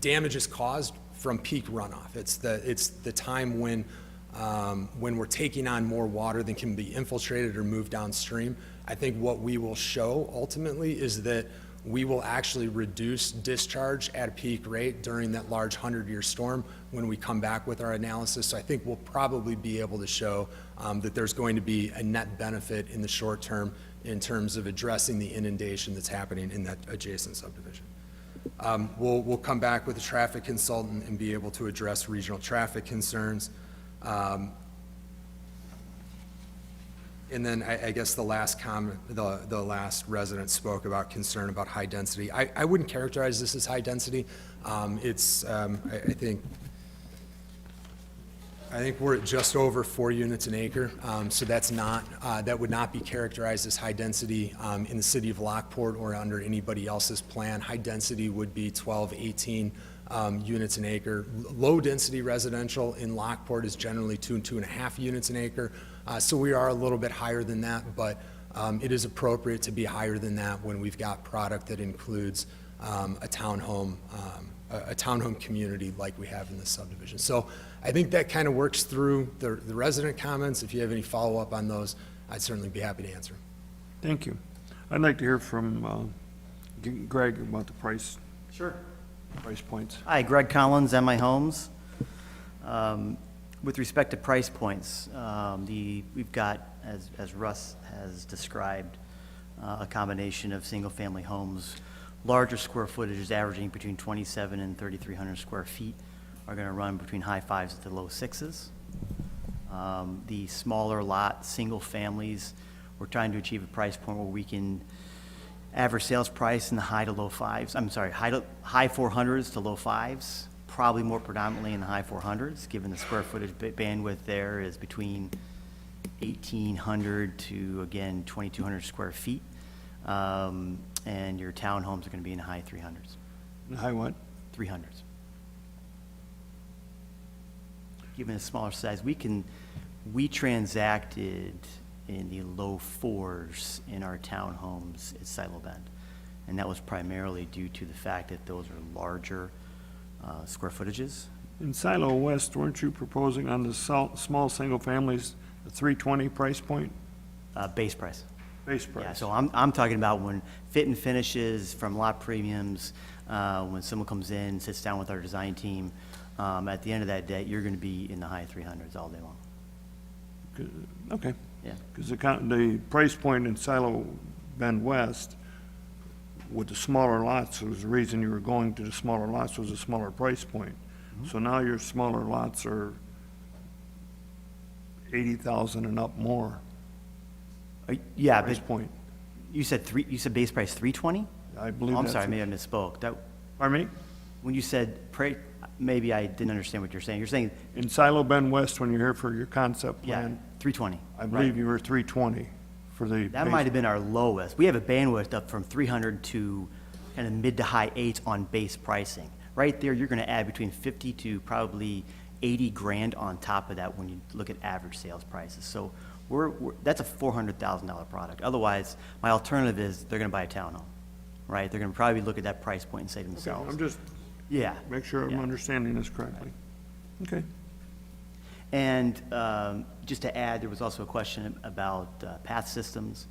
damage is caused from peak runoff. It's the time when we're taking on more water than can be infiltrated or moved downstream. I think what we will show ultimately is that we will actually reduce discharge at a peak rate during that large 100-year storm when we come back with our analysis. So I think we'll probably be able to show that there's going to be a net benefit in the short term in terms of addressing the inundation that's happening in that adjacent subdivision. We'll come back with a traffic consultant and be able to address regional traffic concerns. And then I guess the last comment, the last resident spoke about concern about high density. I wouldn't characterize this as high density. It's, I think we're at just over 4 units an acre. So that's not, that would not be characterized as high density in the city of Lockport or under anybody else's plan. High density would be 12, 18 units an acre. Low density residential in Lockport is generally 2 and 2.5 units an acre. So we are a little bit higher than that, but it is appropriate to be higher than that when we've got product that includes a townhome community like we have in this subdivision. So I think that kind of works through the resident comments. If you have any follow-up on those, I'd certainly be happy to answer. Thank you. I'd like to hear from Greg about the price points. Hi, Greg Collins, MI Homes. With respect to price points, we've got, as Russ has described, a combination of single-family homes. Larger square footages averaging between 27 and 3,300 square feet are going to run between high fives to low sixes. The smaller lot, single families, we're trying to achieve a price point where we can average sales price in the high to low fives. I'm sorry, high 400s to low fives. Probably more predominantly in the high 400s, given the square footage bandwidth there is between 1,800 to, again, 2,200 square feet. And your townhomes are going to be in the high 300s. High what? 300s. Given a smaller size, we transacted in the low fours in our townhomes at Silo Bend. And that was primarily due to the fact that those are larger square footages. In Silo West, weren't you proposing on the small single families a 320 price point? Base price. Base price. Yeah, so I'm talking about when fit and finishes from lot premiums, when someone comes in, sits down with our design team, at the end of that day, you're going to be in the high 300s all day long. Okay. Yeah. Because the price point in Silo Bend West with the smaller lots, was the reason you were going to the smaller lots was a smaller price point. So now your smaller lots are 80,000 and up more. Yeah, Price but point. you said base price 320? I believe I'm that's sorry, it. maybe I misspoke. Pardon me? When you said, maybe I didn't understand what you're saying. You're saying, In Silo Bend West, when you're here for your concept yeah, plan, 320. I believe you were 320 for the. That base. might have been our lowest. We have a bandwidth up from 300 to kind of mid to high eights on base pricing. Right there, you're going to add between 50 to probably 80 grand on top of that when you look at average sales prices. So that's a $400,000 product. Otherwise, my alternative is they're going to buy a townhome, right? They're going to probably look at that price point and say to Okay, themselves, I'm just, yeah. make sure I'm yeah. understanding this correctly. Okay. And just to add, there was also a question about path systems.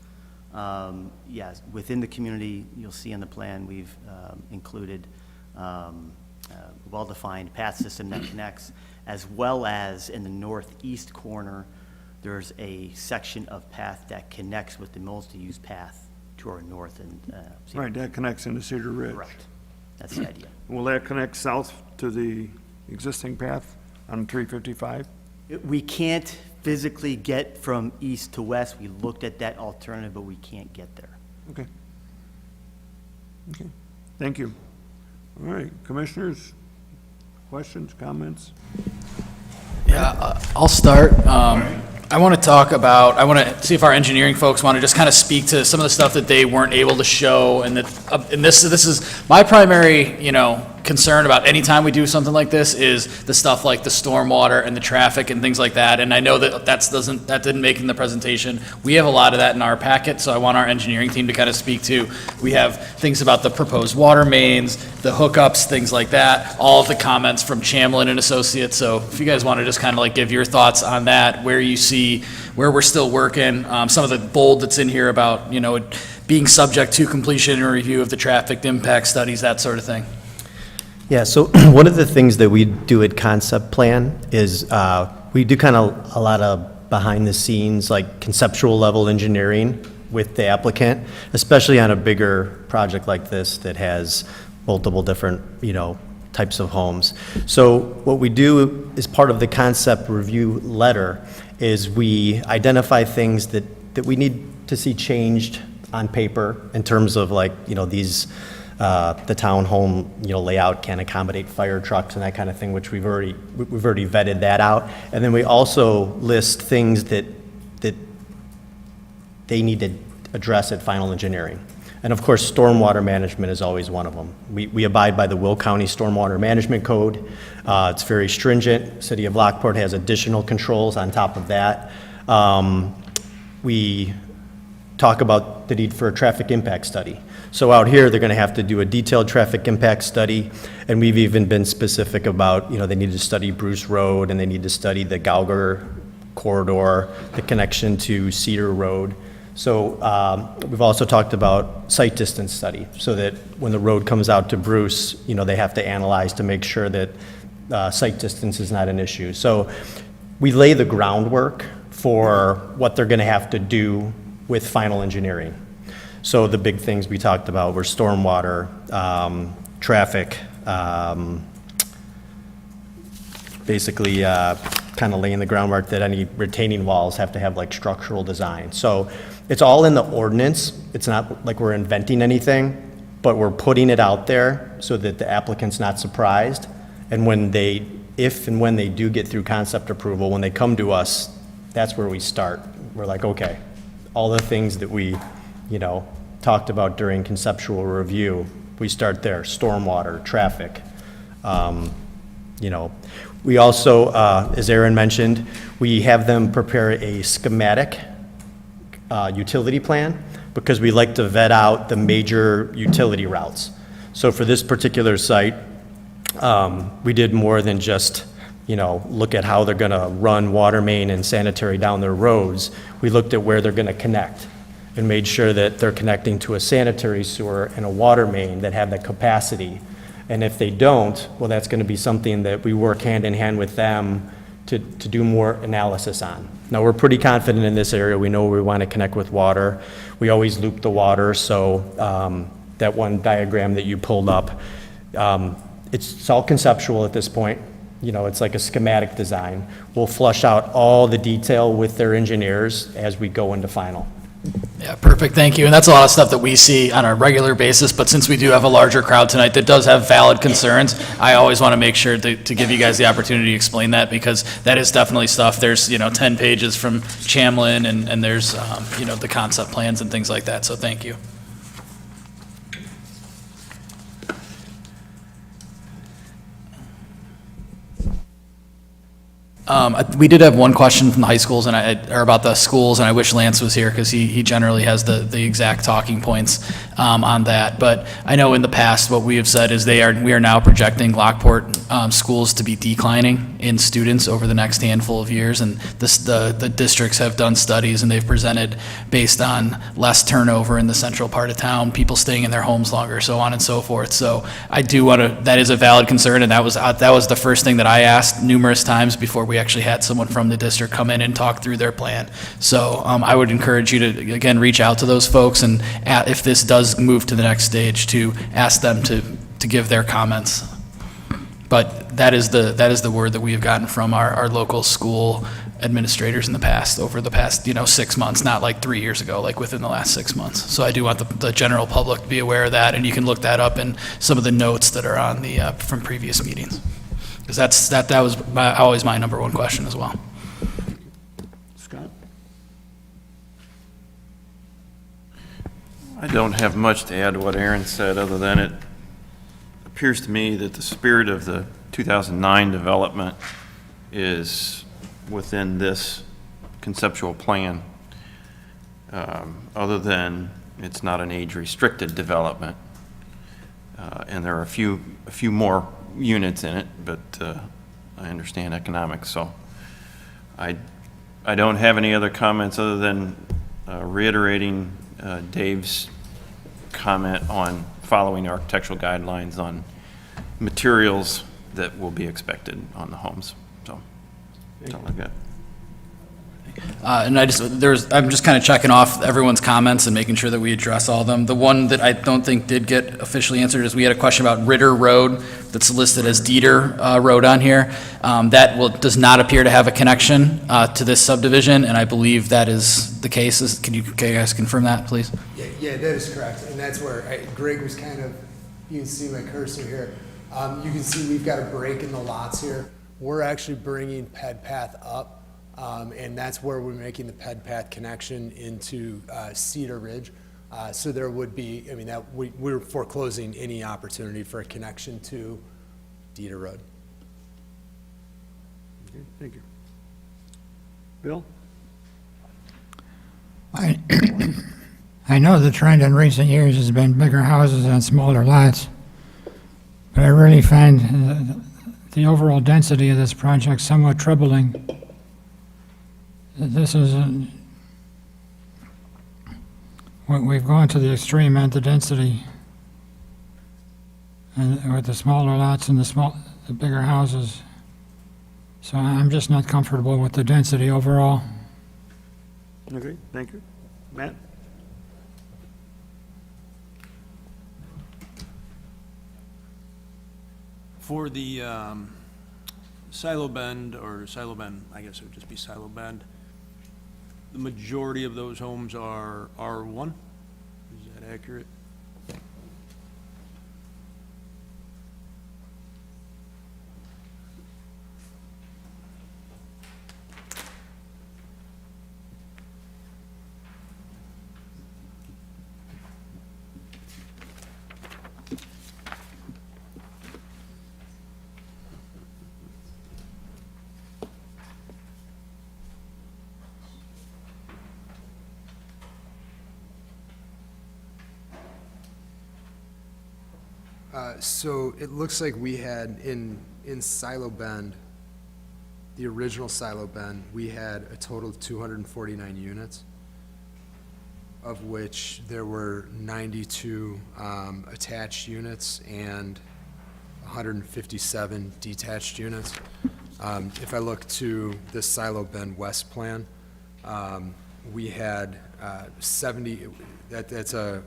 Yes, within the community, you'll see on the plan, we've included a well-defined path system that connects, as well as in the northeast corner, there's a section of path that connects with the multi-use path to our north and Cedar Right, that connects into Cedar Ridge. Correct. That's the idea. Will that connect south to the existing path on 355? We can't physically get from east to west. We looked at that alternative, but we can't get there. Okay. Okay, thank you. All right, commissioners, questions, comments? Yeah, I'll start. I want to talk about, I want to see if our engineering folks want to just kind of speak to some of the stuff that they weren't able to show, and that, and this is my primary, concern about any time we do something like this is the stuff like the stormwater and the traffic and things like that. And I know that that didn't make it in the presentation. We have a lot of that in our packet, so I want our engineering team to kind of speak to. We have things about the proposed water mains, the hookups, things like that, all of the comments from Chamlin and Associates. So if you guys want to just kind of like give your thoughts on that, where you see, where we're still working, some of the bold that's in here about, it being subject to completion and review of the traffic impact studies, that sort of thing. Yeah, so one of the things that we do at Concept Plan is we do kind of a lot of behind the scenes, like conceptual level engineering with the applicant, especially on a bigger project like this that has multiple different, types of homes. So what we do as part of the concept review letter is we identify things that we need to see changed on paper in terms of these the townhome, layout can accommodate fire trucks and that kind of thing, which we've already vetted that out. And then we also list things that they need to address at final engineering. And of course, stormwater management is always one of them. We abide by the Will County Stormwater Management Code. It's very stringent. City of Lockport has additional controls on top of that. We talk about the need for a traffic impact study. So out here, they're going to have to do a detailed traffic impact study, and we've even been specific about, they need to study Bruce Road, and they need to study the Gauger corridor, the connection to Cedar Road. So we've also talked about site distance study, so that when the road comes out to Bruce, they have to analyze to make sure that site distance is not an issue. So we lay the groundwork for what they're going to have to do with final engineering. So the big things we talked about were stormwater, traffic, basically kind of laying the groundwork that any retaining walls have to have structural design. So it's all in the ordinance. It's not like we're inventing anything, but we're putting it out there so that the applicant's not surprised. And if and when they do get through concept approval, when they come to us, that's where we start. We're like, okay, all the things that we talked about during conceptual review, we start there, stormwater, traffic. We also, as Aaron mentioned, we have them prepare a schematic utility plan because we like to vet out the major utility routes. So for this particular site, we did more than just look at how they're going to run water main and sanitary down their roads. We looked at where they're going to connect and made sure that they're connecting to a sanitary sewer and a water main that have the capacity. And if they don't, well, that's going to be something that we work hand in hand with them to do more analysis on. Now, we're pretty confident in this area. We know we want to connect with water. We always loop the water, so that one diagram that you pulled up, it's all conceptual at this point. It's like a schematic design. We'll flush out all the detail with their engineers as we go into final. Yeah, perfect, thank you. And that's a lot of stuff that we see on a regular basis, but since we do have a larger crowd tonight that does have valid concerns, I always want to make sure to give you guys the opportunity to explain that, because that is definitely stuff. There's, 10 pages from Chamlin, and there's, the concept plans and things like that, so thank you. We did have one question from the high schools or about the schools, and I wish Lance was here because he generally has the exact talking points on that. But I know in the past what we have said is we are now projecting Lockport schools to be declining in students over the next handful of years, and the districts have done studies and they've presented based on less turnover in the central part of town, people staying in their homes longer, so on and so forth. So I do want to. That is a valid concern, and that was the first thing that I asked numerous times before we actually had someone from the district come in and talk through their plan. So I would encourage you to, again, reach out to those folks, and if this does move to the next stage, to ask them to give their comments. But that is the word that we have gotten from our local school administrators in the past, over the past, 6 months, not like 3 years ago, like within the last 6 months. So I do want the general public to be aware of that, and you can look that up in some of the notes that are on the, from previous meetings. Because that was always my number one question as well. Scott? I don't have much to add to what Aaron said, other than it appears to me that the spirit of the 2009 development is within this conceptual plan, other than it's not an age-restricted development. And there are a few more units in it, but I understand economics, so I don't have any other comments other than reiterating Dave's comment on following architectural guidelines on materials that will be expected on the homes. So that's all I've got. And I'm just kind of checking off everyone's comments and making sure that we address all of them. The one that I don't think did get officially answered is we had a question about Ritter Road that's listed as Dieter Road on here. That does not appear to have a connection to this subdivision, and I believe that is the case. Can you guys confirm that, please? Yeah, that is correct, and that's where Greg was kind of, you can see my cursor here. You can see we've got a break in the lots here. We're actually bringing Ped Path up, and that's where we're making the Ped Path connection into Cedar Ridge. So there would be, we're foreclosing any opportunity for a connection to Dieter Road. Okay, thank you. Bill? I know the trend in recent years has been bigger houses on smaller lots, but I really find the overall density of this project somewhat troubling. This is, we've gone to the extreme end of density, and with the smaller lots and the bigger houses. So I'm just not comfortable with the density overall. Okay, thank you. Matt? For the Silo Bend, I guess it would just be Silo Bend, the majority of those homes are R1? Is that accurate? So it looks like we had in Silo Bend, the original Silo Bend, we had a total of 249 units, of which there were 92 attached units and 157 detached units. If I look to the Silo Bend West plan, we had 70. That's a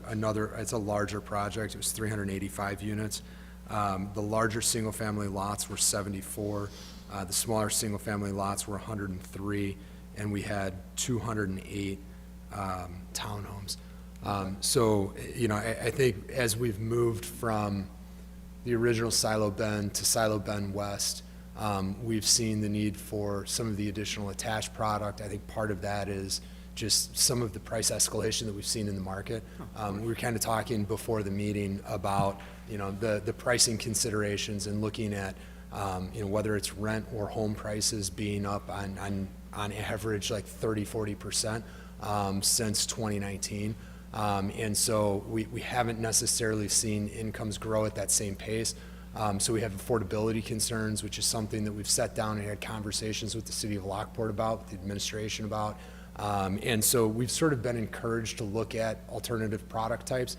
larger project. It was 385 units. The larger single-family lots were 74. The smaller single-family lots were 103, and we had 208 townhomes. So, I think as we've moved from the original Silo Bend to Silo Bend West, we've seen the need for some of the additional attached product. I think part of that is just some of the price escalation that we've seen in the market. We were kind of talking before the meeting about, the pricing considerations and looking at, whether it's rent or home prices being up on average like 30-40% since 2019. And so we haven't necessarily seen incomes grow at that same pace. So we have affordability concerns, which is something that we've sat down and had conversations with the city of Lockport about, with the administration about. And so we've sort of been encouraged to look at alternative product types,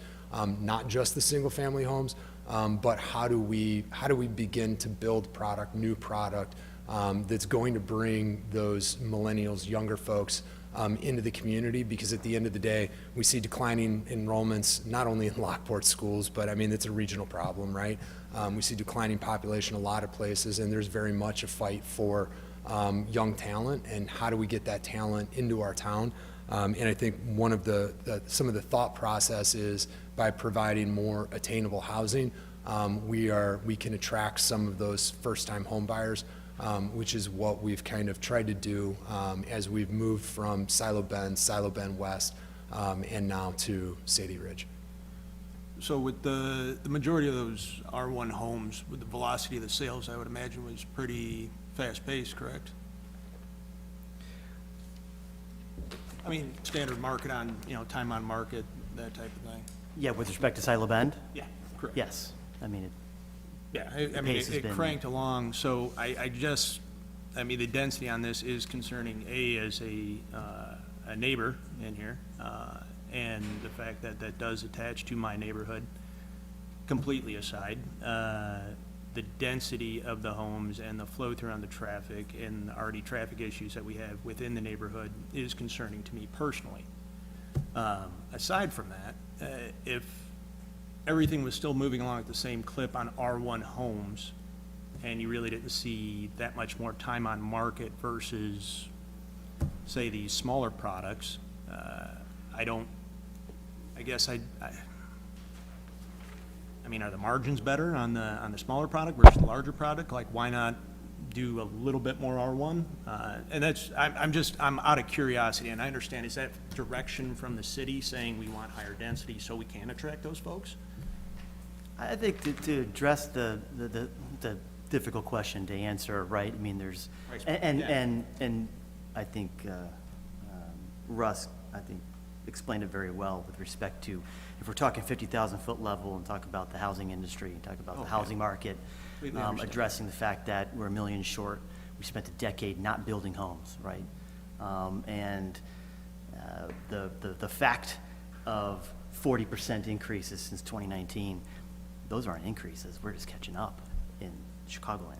not just the single-family homes, but how do we begin to build new product that's going to bring those millennials, younger folks, into the community, because at the end of the day, we see declining enrollments, not only in Lockport schools, but it's a regional problem, right? We see declining population a lot of places, and there's very much a fight for young talent, and how do we get that talent into our town? And I think one of some of the thought process is by providing more attainable housing, we can attract some of those first-time home buyers, which is what we've kind of tried to do as we've moved from Silo Bend West, and now to Sadie Ridge. So with the majority of those R1 homes, with the velocity of the sales, I would imagine was pretty fast-paced, correct? I mean, standard market on, time on market, that type of thing. Yeah, with respect to Silo Bend? Yeah, correct. Yes. I mean, Yeah, I mean, pace has it been- cranked along, so I mean, the density on this is concerning, as a neighbor in here, and the fact that that does attach to my neighborhood, completely aside. The density of the homes and the flow-through on the traffic and the already traffic issues that we have within the neighborhood is concerning to me personally. Aside from that, if everything was still moving along at the same clip on R1 homes, and you really didn't see that much more time on market versus, say, these smaller products, I mean, are the margins better on the smaller product versus the larger product? Like, why not do a little bit more R1? And I'm out of curiosity, and I understand, is that direction from the city saying we want higher density so we can attract those folks? I think to address the difficult question to answer, right? I mean, there's, and I think Russ, explained it very well with respect to, if we're talking 50,000-foot level and talk about the housing industry, and talk about the housing market, addressing the fact that we're $1 million short. We spent a decade not building homes, right? And the fact of 40% increases since 2019, those aren't increases. We're just catching up in Chicagoland.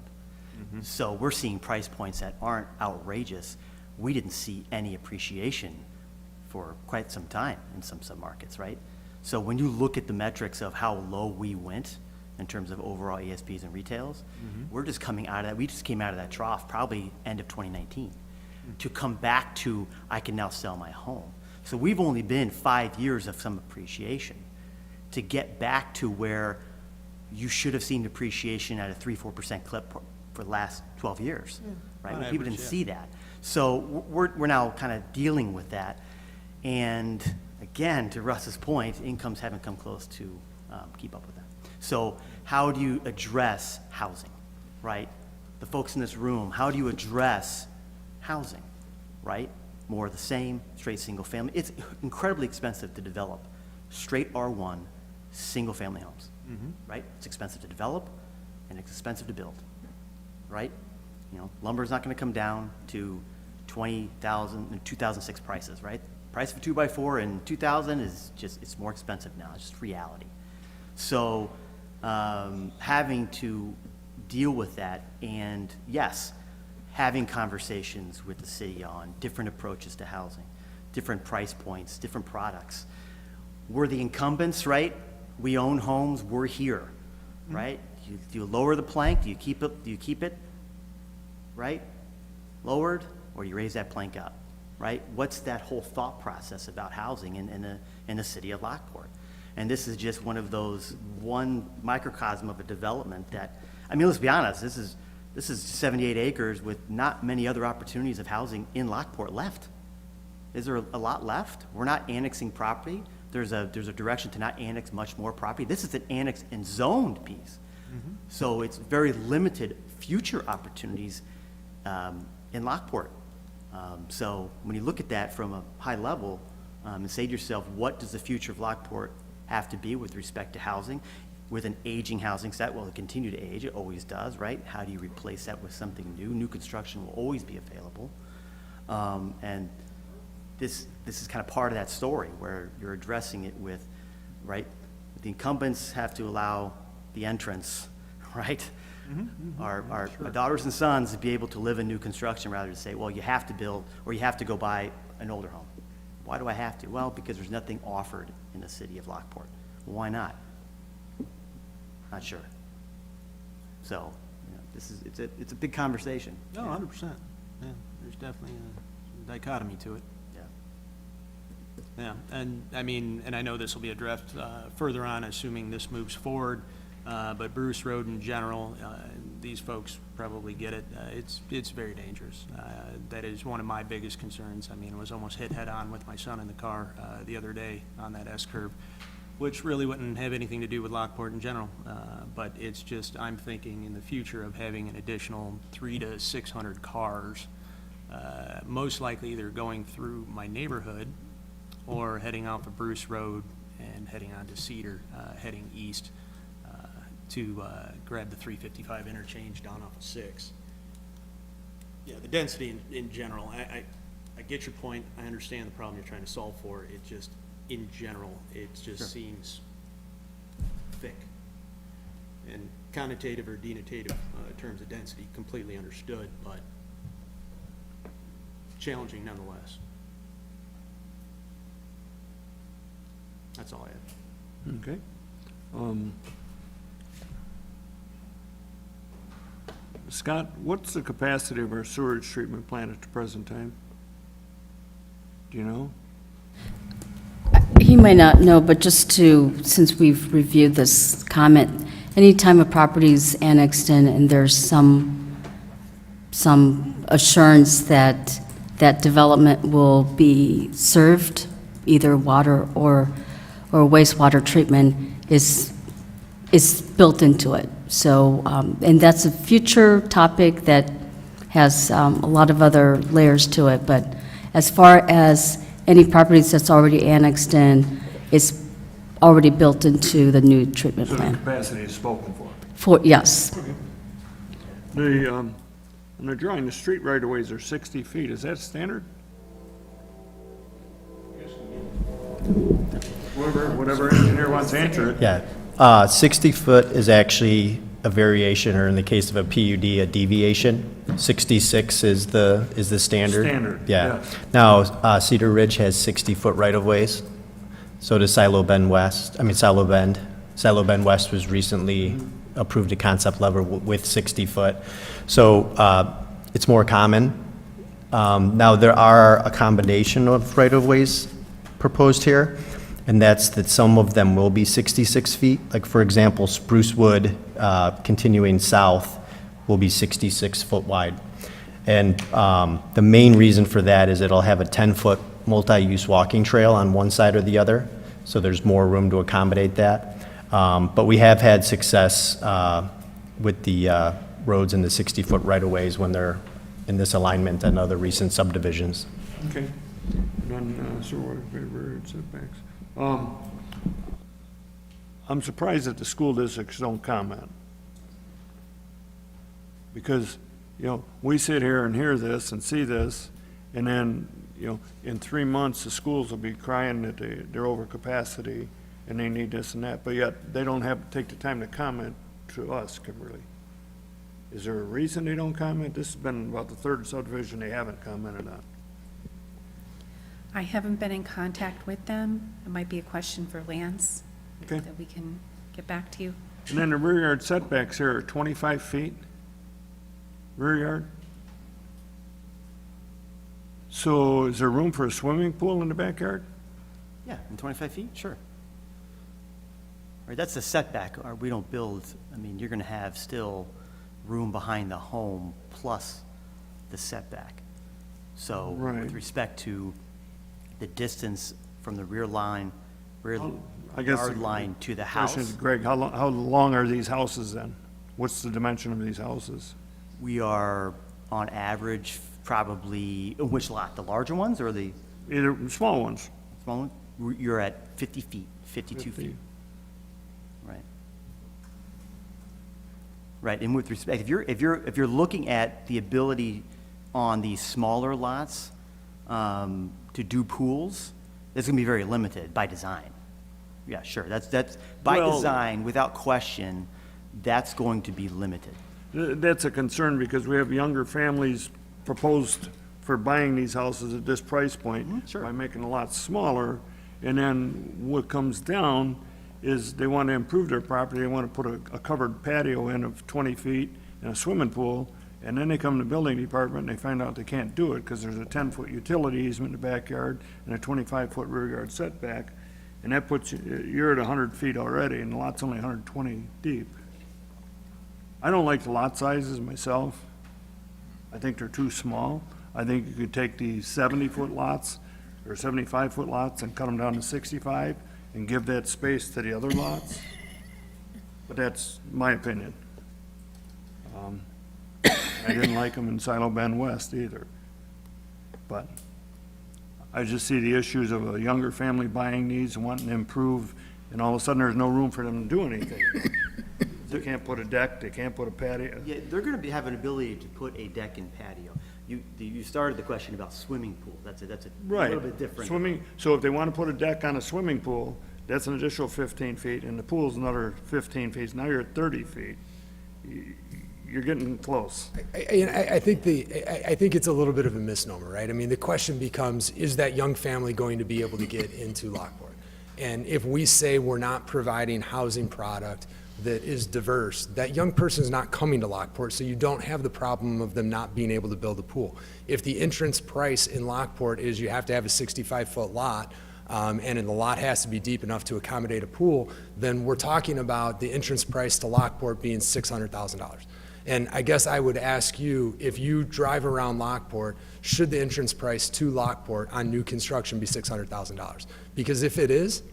So we're seeing price points that aren't outrageous. We didn't see any appreciation for quite some time in some submarkets, right? So when you look at the metrics of how low we went in terms of overall ASPs and retails, we're just coming out of that. We just came out of that trough probably end of 2019 to come back to, I can now sell my home. So we've only been 5 years of some appreciation to get back to where you should have seen depreciation at a 3-4% clip for the last 12 years, right? When people didn't see that. So we're now kind of dealing with that. And again, to Russ's point, incomes haven't come close to keep up with that. So how do you address housing, right? The folks in this room, how do you address housing, right? More of the same, straight single family. It's incredibly expensive to develop straight R1 single family homes, right? It's expensive to develop and it's expensive to build, right? Lumber's not going to come down to 20,000 and 2006 prices, right? Price of a 2x4 in 2000 is just, it's more expensive now. It's just reality. So having to deal with that, and yes, having conversations with the city on different approaches to housing, different price points, different products. We're the incumbents, right? We own homes, we're here, right? Do you lower the plank? Do you keep it, right? Lowered, or you raise that plank up? Right? What's that whole thought process about housing in the city of Lockport? And this is just one microcosm of a development that, I mean, let's be honest, this is 78 acres with not many other opportunities of housing in Lockport left. Is there a lot left? We're not annexing property. There's a direction to not annex much more property. This is an annexed and zoned piece. So it's very limited future opportunities in Lockport. So when you look at that from a high level and say to yourself, what does the future of Lockport have to be with respect to housing? With an aging housing set, well, it'll continue to age, it always does, right? How do you replace that with something new? New construction will always be available. And this is kind of part of that story where you're addressing it with, right? The incumbents have to allow the entrance, right? Our daughters and sons to be able to live in new construction rather than say, well, you have to build or you have to go buy an older home. Why do I have to? Well, because there's nothing offered in the city of Lockport. Well, why not? Not sure. So, it's a big conversation. No, 100%. Yeah, there's definitely a dichotomy to it. Yeah, and I mean, and I know this will be addressed further on, assuming this moves forward, but Bruce Road in general, these folks probably get it. It's very dangerous. That is one of my biggest concerns. I mean, I was almost hit head-on with my son in the car the other day on that S-curve, which really wouldn't have anything to do with Lockport in general. But it's just, I'm thinking in the future of having an additional 300 to 600 cars, most likely either going through my neighborhood or heading off of Bruce Road and heading on to Cedar, heading east to grab the 355 interchange down off of 6. Yeah, the density in general, I get your point. I understand the problem you're trying to solve for. It just, in general, it just seems thick. And connotative or denotative terms of density, completely understood, but challenging nonetheless. That's all I have. Okay. Scott, what's the capacity of our sewage treatment plant at the present time? Do you know? He might not know, but just to, since we've reviewed this comment, anytime a property is annexed in and there's some assurance that that development will be served, either water or wastewater treatment is built into it. So, and that's a future topic that has a lot of other layers to it. But as far as any properties that's already annexed in, it's already built into the new treatment So the plan. capacity is spoken for? Yes. On the drawing, the street right-of-ways are 60 feet. Is that standard? Whatever engineer wants to answer it. Yeah, 60 foot is actually a variation, or in the case of a PUD, a deviation. 66 is the standard. Standard, Yeah. yeah. Now, Cedar Ridge has 60-foot right-of-ways. So does Silo Bend West. Silo Bend. Silo Bend West was recently approved a concept level with 60 foot. So it's more common. Now, there are a combination of right-of-ways proposed here, and that's that some of them will be 66 feet. Like, for example, Spruce Wood, continuing south, will be 66 foot wide. And the main reason for that is it'll have a 10-foot multi-use walking trail on one side or the other, so there's more room to accommodate that. But we have had success with the roads in the 60-foot right-of-ways when they're in this alignment and other recent subdivisions. Okay. And then, so what are setbacks? I'm surprised that the school districts don't comment. Because, we sit here and hear this and see this, and then, in 3 months, the schools will be crying that they're over capacity and they need this and that, but yet they don't have to take the time to comment to us, Kimberly. Is there a reason they don't comment? This has been about the third subdivision they haven't commented on. I haven't been in contact with them. It might be a question for Lance Okay. that we can get back to you. And then the rear yard setbacks here are 25 feet, rear yard. So is there room for a swimming pool in the backyard? Yeah, in 25 feet, sure. Right, that's the setback, or we don't build, you're gonna have still room behind the home plus the setback. So Right. with respect to the distance from the rear I guess yard line to the Question is, house, Greg, how long are these houses then? What's the dimension of these houses? we are on average probably, which lot, the larger ones or the Either small ones. small ones? You're at 50 feet, 52 50. feet. Right. Right, and with respect, if you're looking at the ability on these smaller lots to do pools, it's gonna be very limited by design. Yeah, sure, that's by Well- design, without question, that's going to be limited. That's a concern because we have younger families proposed for buying these houses at this price point. sure. By making a lot smaller, and then what comes down is they want to improve their property, they want to put a covered patio in of 20 feet and a swimming pool, And then they come to the building department and they find out they can't do it because there's a 10-foot utility easement in the backyard and a 25-foot rear yard setback. And that puts you, you're at 100 feet already and the lot's only 120 deep. I don't like the lot sizes myself. I think they're too small. I think you could take these 70-foot lots or 75-foot lots and cut them down to 65 and give that space to the other lots. But that's my opinion. I didn't like them in Silo Bend West either. But I just see the issues of a younger family buying these and wanting to improve, and all of a sudden there's no room for them to do anything. They can't put a deck, they can't put a patio. Yeah, they're gonna have an ability to put a deck and patio. You started the question about swimming pool. That's a Right. little bit different. Swimming, so if they want to put a deck on a swimming pool, that's an additional 15 feet, and the pool's another 15 feet. Now you're at 30 feet. You're getting close. I think it's a little bit of a misnomer, right? I mean, the question becomes, is that young family going to be able to get into Lockport? And if we say we're not providing housing product that is diverse, that young person is not coming to Lockport, so you don't have the problem of them not being able to build a pool. If the entrance price in Lockport is you have to have a 65-foot lot, and the lot has to be deep enough to accommodate a pool, then we're talking about the entrance price to Lockport being $600,000. And I guess I would ask you, if you drive around Lockport, should the entrance price to Lockport on new construction be $600,000? Because if it is,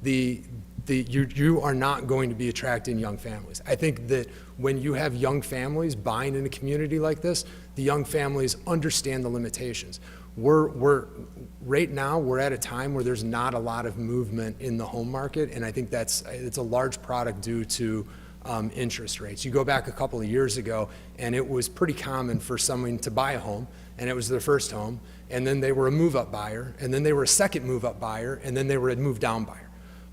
you are not going to be attracting young families. I think that when you have young families buying in a community like this, the young families understand the limitations. Right now, we're at a time where there's not a lot of movement in the home market, and I think it's a large product due to interest rates. You go back a couple of years ago, and it was pretty common for someone to buy a home, and it was their first home, and then they were a move-up buyer, and then they were a second move-up buyer, and then they were a move-down buyer.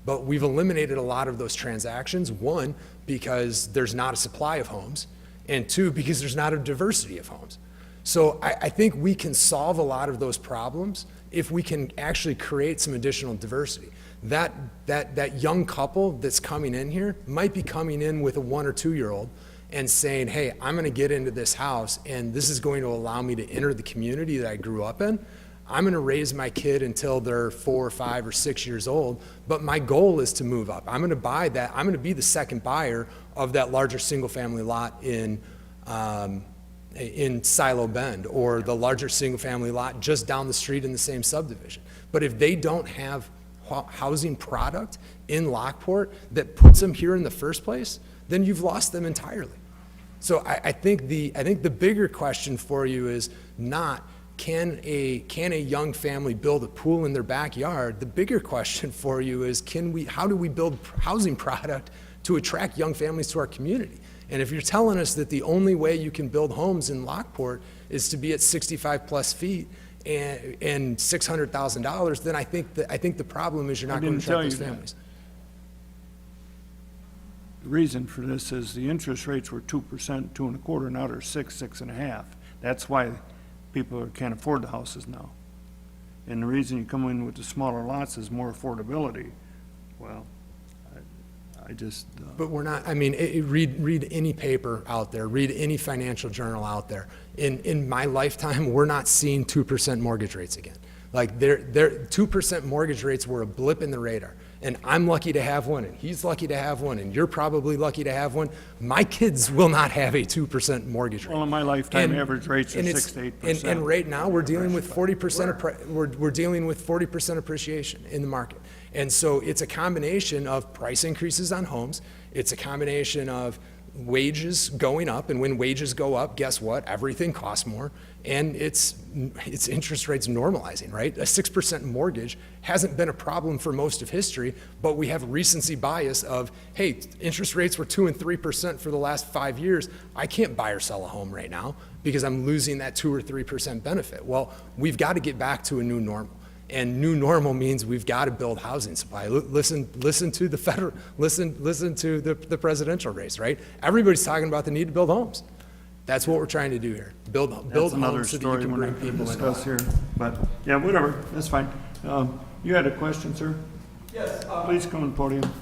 But we've eliminated a lot of those transactions, one, because there's not a supply of homes, and two, because there's not a diversity of homes. So I think we can solve a lot of those problems if we can actually create some additional diversity. That young couple that's coming in here might be coming in with a 1 or 2 year old and saying, hey, I'm gonna get into this house and this is going to allow me to enter the community that I grew up in. I'm gonna raise my kid until they're 4 or 5 or 6 years old, but my goal is to move up. I'm gonna buy that, I'm gonna be the second buyer of that larger single family lot in Silo Bend, or the larger single family lot just down the street in the same subdivision. But if they don't have housing product in Lockport that puts them here in the first place, then you've lost them entirely. So I think the bigger question for you is not, can a young family build a pool in their backyard? The bigger question for you is, how do we build housing product to attract young families to our community? And if you're telling us that the only way you can build homes in Lockport is to be at 65 plus feet and $600,000, then I think the problem is you're not going to attract those families. The reason for this is the interest rates were 2%, 2.25%, now they're 6, 6.5. That's why people can't afford the houses now. And the reason you come in with the smaller lots is more affordability. Well, I just. But we're not, I mean, read any paper out there, read any financial journal out there. In my lifetime, we're not seeing 2% mortgage rates again. Like, 2% mortgage rates were a blip in the radar. And I'm lucky to have one, and he's lucky to have one, and you're probably lucky to have one. My kids will not have a 2% mortgage rate. Well, in my lifetime, average rates are 6 to 8%. And right now, we're dealing with 40%. We're dealing with 40% appreciation in the market. And so it's a combination of price increases on homes. It's a combination of wages going up, and when wages go up, guess what? Everything costs more, and it's interest rates normalizing, right? A 6% mortgage hasn't been a problem for most of history, but we have recency bias of, hey, interest rates were 2 and 3% for the last 5 years. I can't buy or sell a home right now because I'm losing that 2 or 3% benefit. Well, we've got to get back to a new normal. And new normal means we've got to build housing supply. Listen to the federal, listen to the presidential race, right? Everybody's talking about the need to build homes. That's what we're trying to do here. Build homes so that you can bring people in. Discuss here, but yeah, whatever, that's fine. You had a question, sir? Yes. Please come to the podium.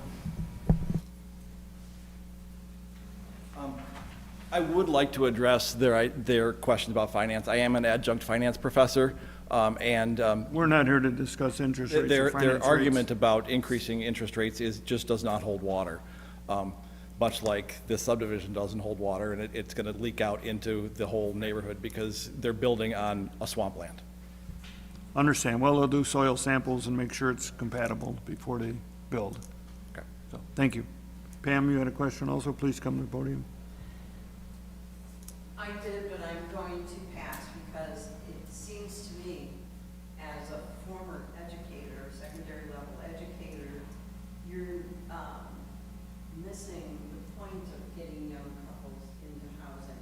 I would like to address their questions about finance. I am an adjunct finance professor, and We're not here to discuss interest rates or their finance rates. argument about increasing interest rates just does not hold water. Much like this subdivision doesn't hold water, and it's going to leak out into the whole neighborhood because they're building on a swampland. Understand. Well, they'll do soil samples and make sure it's compatible before they build. Okay. So, thank you. Pam, you had a question also? Please come to the podium. I did, but I'm going to pass because it seems to me, as a former educator, secondary level educator, you're missing the point of getting young couples into housing.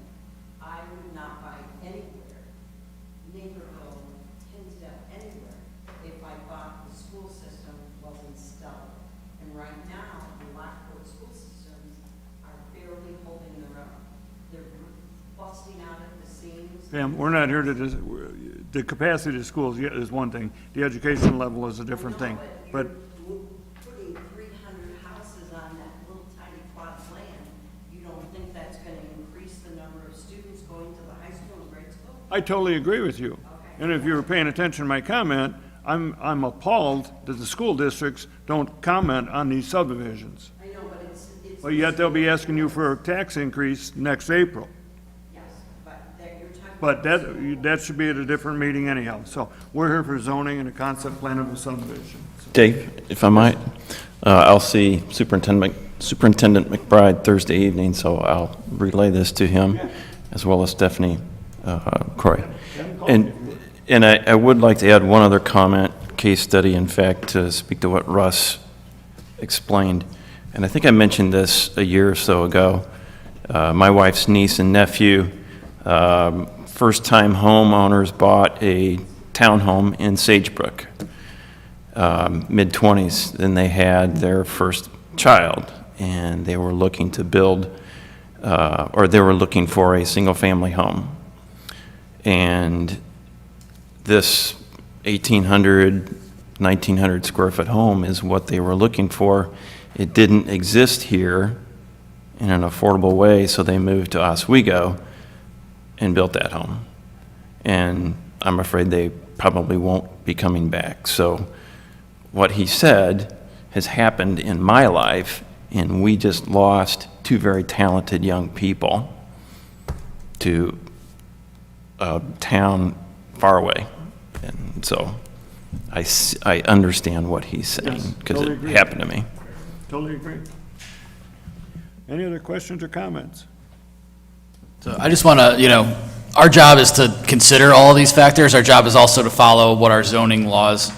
I would not buy anywhere, Naperville, Tinsdale, anywhere, if I thought the school system wasn't stellar. And right now, the Lockport school systems are barely holding their own. They're busting out at the seams. Pam, we're not here to, the capacity of schools is one thing. The education level is a different thing. But You're putting 300 houses on that little tiny plot of land. You don't think that's going to increase the number of students going to the high school and grade school? I totally agree with you. And if you were paying attention to my comment, I'm appalled that the school districts don't comment on these subdivisions. I know, but it's. But yet they'll be asking you for a tax increase next April. Yes, but you're talking. But that should be at a different meeting anyhow. So we're here for zoning and a concept plan of a subdivision. So, Dave, if I might, I'll see Superintendent McBride Thursday evening, so I'll relay this to him, as well as Stephanie Croy. And I would like to add one other comment, case study, in fact, to speak to what Russ explained. And I think I mentioned this a year or so ago. My wife's niece and nephew, first-time homeowners, bought a townhome in Sagebrook, mid-20s. Then they had their first child, and they were looking to build, or they were looking for a single-family home. And this 1,800, 1,900 square foot home is what they were looking for. It didn't exist here in an affordable way, so they moved to Oswego and built that home. And I'm afraid they probably won't be coming back. So what he said has happened in my life, and we just lost two very talented young people to a town far away. And so I understand what he's saying, Yes, because totally it agree. happened to me. Totally agree. Any other questions or comments? So I just want to, our job is to consider all of these factors. Our job is also to follow what our zoning laws,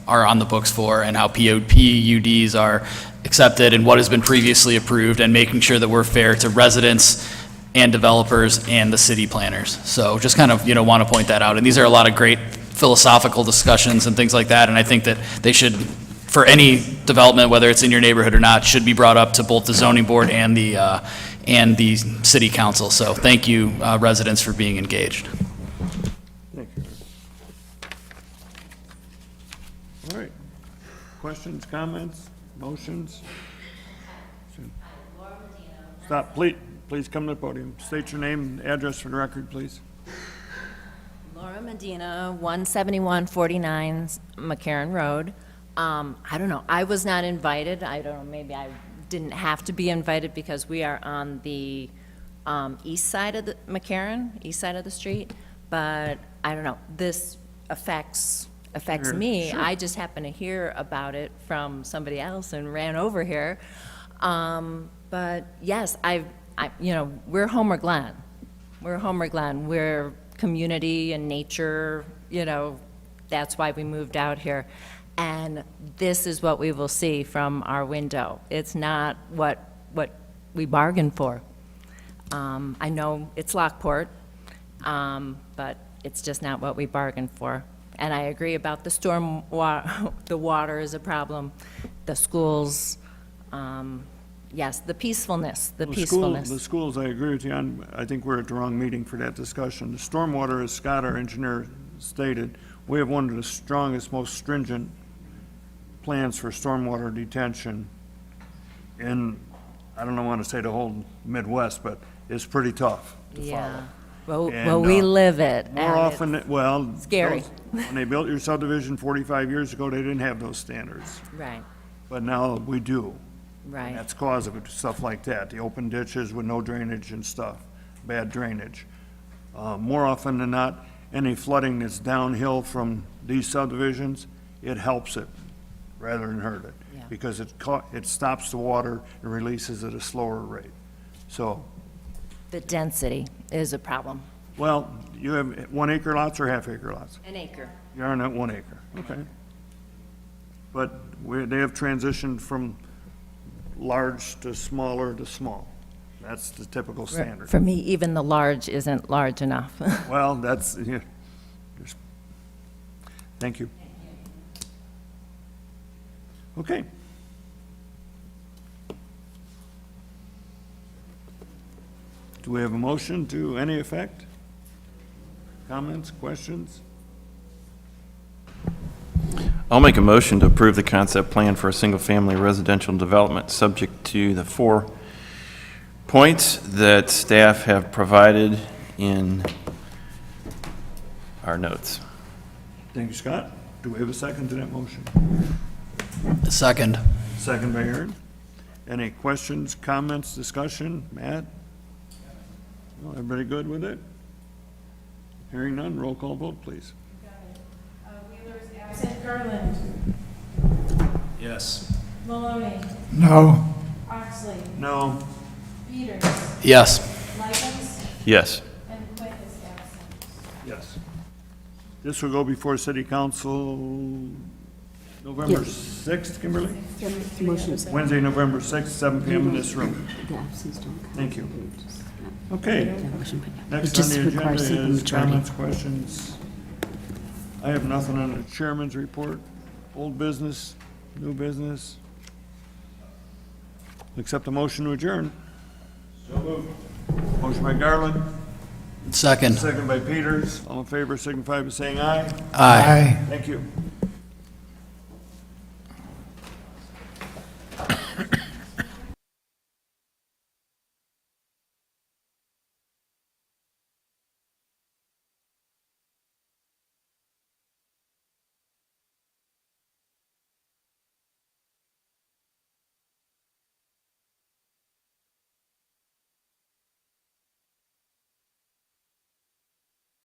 are on the books for, and how PUDs are accepted and what has been previously approved, and making sure that we're fair to residents and developers and the city planners. So just kind of, want to point that out. And these are a lot of great philosophical discussions and things like that, and I think that they should, for any development, whether it's in your neighborhood or not, should be brought up to both the zoning board and the city council. So thank you, residents, for being engaged. Thank you. All right. Questions, comments, motions? Stop, please come to the podium. State your name and address for the record, please. Laura Medina, 17149 McCarran Road. I don't know, I was not invited. I don't know, maybe I didn't have to be invited because we are on the east side of the McCarran, east side of the street. But I don't know, this affects me. Sure. I just happened to hear about it from somebody else and ran over here. But yes, we're Homer Glen. We're Homer Glen. We're community and nature, that's why we moved out here. And this is what we will see from our window. It's not what we bargained for. I know it's Lockport, but it's just not what we bargained for. And I agree about the storm water, the water is a problem, the schools, yes, the peacefulness, the peacefulness. The schools, I agree with you on. I think we're at the wrong meeting for that discussion. The stormwater, as Scott, our engineer, stated, we have one of the strongest, most stringent plans for stormwater detention in, I don't want to say the whole Midwest, but is pretty tough to Yeah. follow. Well, we live it. More and often, well. scary. When they built your subdivision 45 years ago, they didn't have those standards. Right, But now we do. right. That's cause of it, stuff like that, the open ditches with no drainage and stuff, bad drainage. More often than not, any flooding that's downhill from these subdivisions, it helps it rather than hurt it. Yeah. Because it stops the water and releases at a slower rate. So, The density is a problem. well, you have 1 acre lots or half acre lots? An acre. You're on that 1 acre, okay. But they have transitioned from large to smaller to small. That's the typical standard. For me, even the large isn't large enough. Well, that's, yeah. Thank you. Okay. Do we have a motion to any effect? Comments, questions? I'll make a motion to approve the concept plan for a single-family residential development, subject to the 4 points that staff have provided in our notes. Thank you, Scott. Do we have a second to that motion? Second. Second by Aaron. Any questions, comments, discussion? Matt? No, everybody good with it? Hearing none, roll call vote, please. Wheeler is absent. Garland. Yes. Maloney. No. Oxley. No. Peters. Yes. Lyons. Yes. And Quinn is absent. Yes. This will go before city council November 6th, Kimberly? Wednesday, November 6th, 7 p.m. in this room. Thank you. Okay. Next on the agenda is comments, questions. I have nothing on the chairman's report. Old business, new business. Accept a motion to adjourn. So moved. Motion by Garland, Second. second by Peters. All in favor signify by saying aye. Aye. Thank you.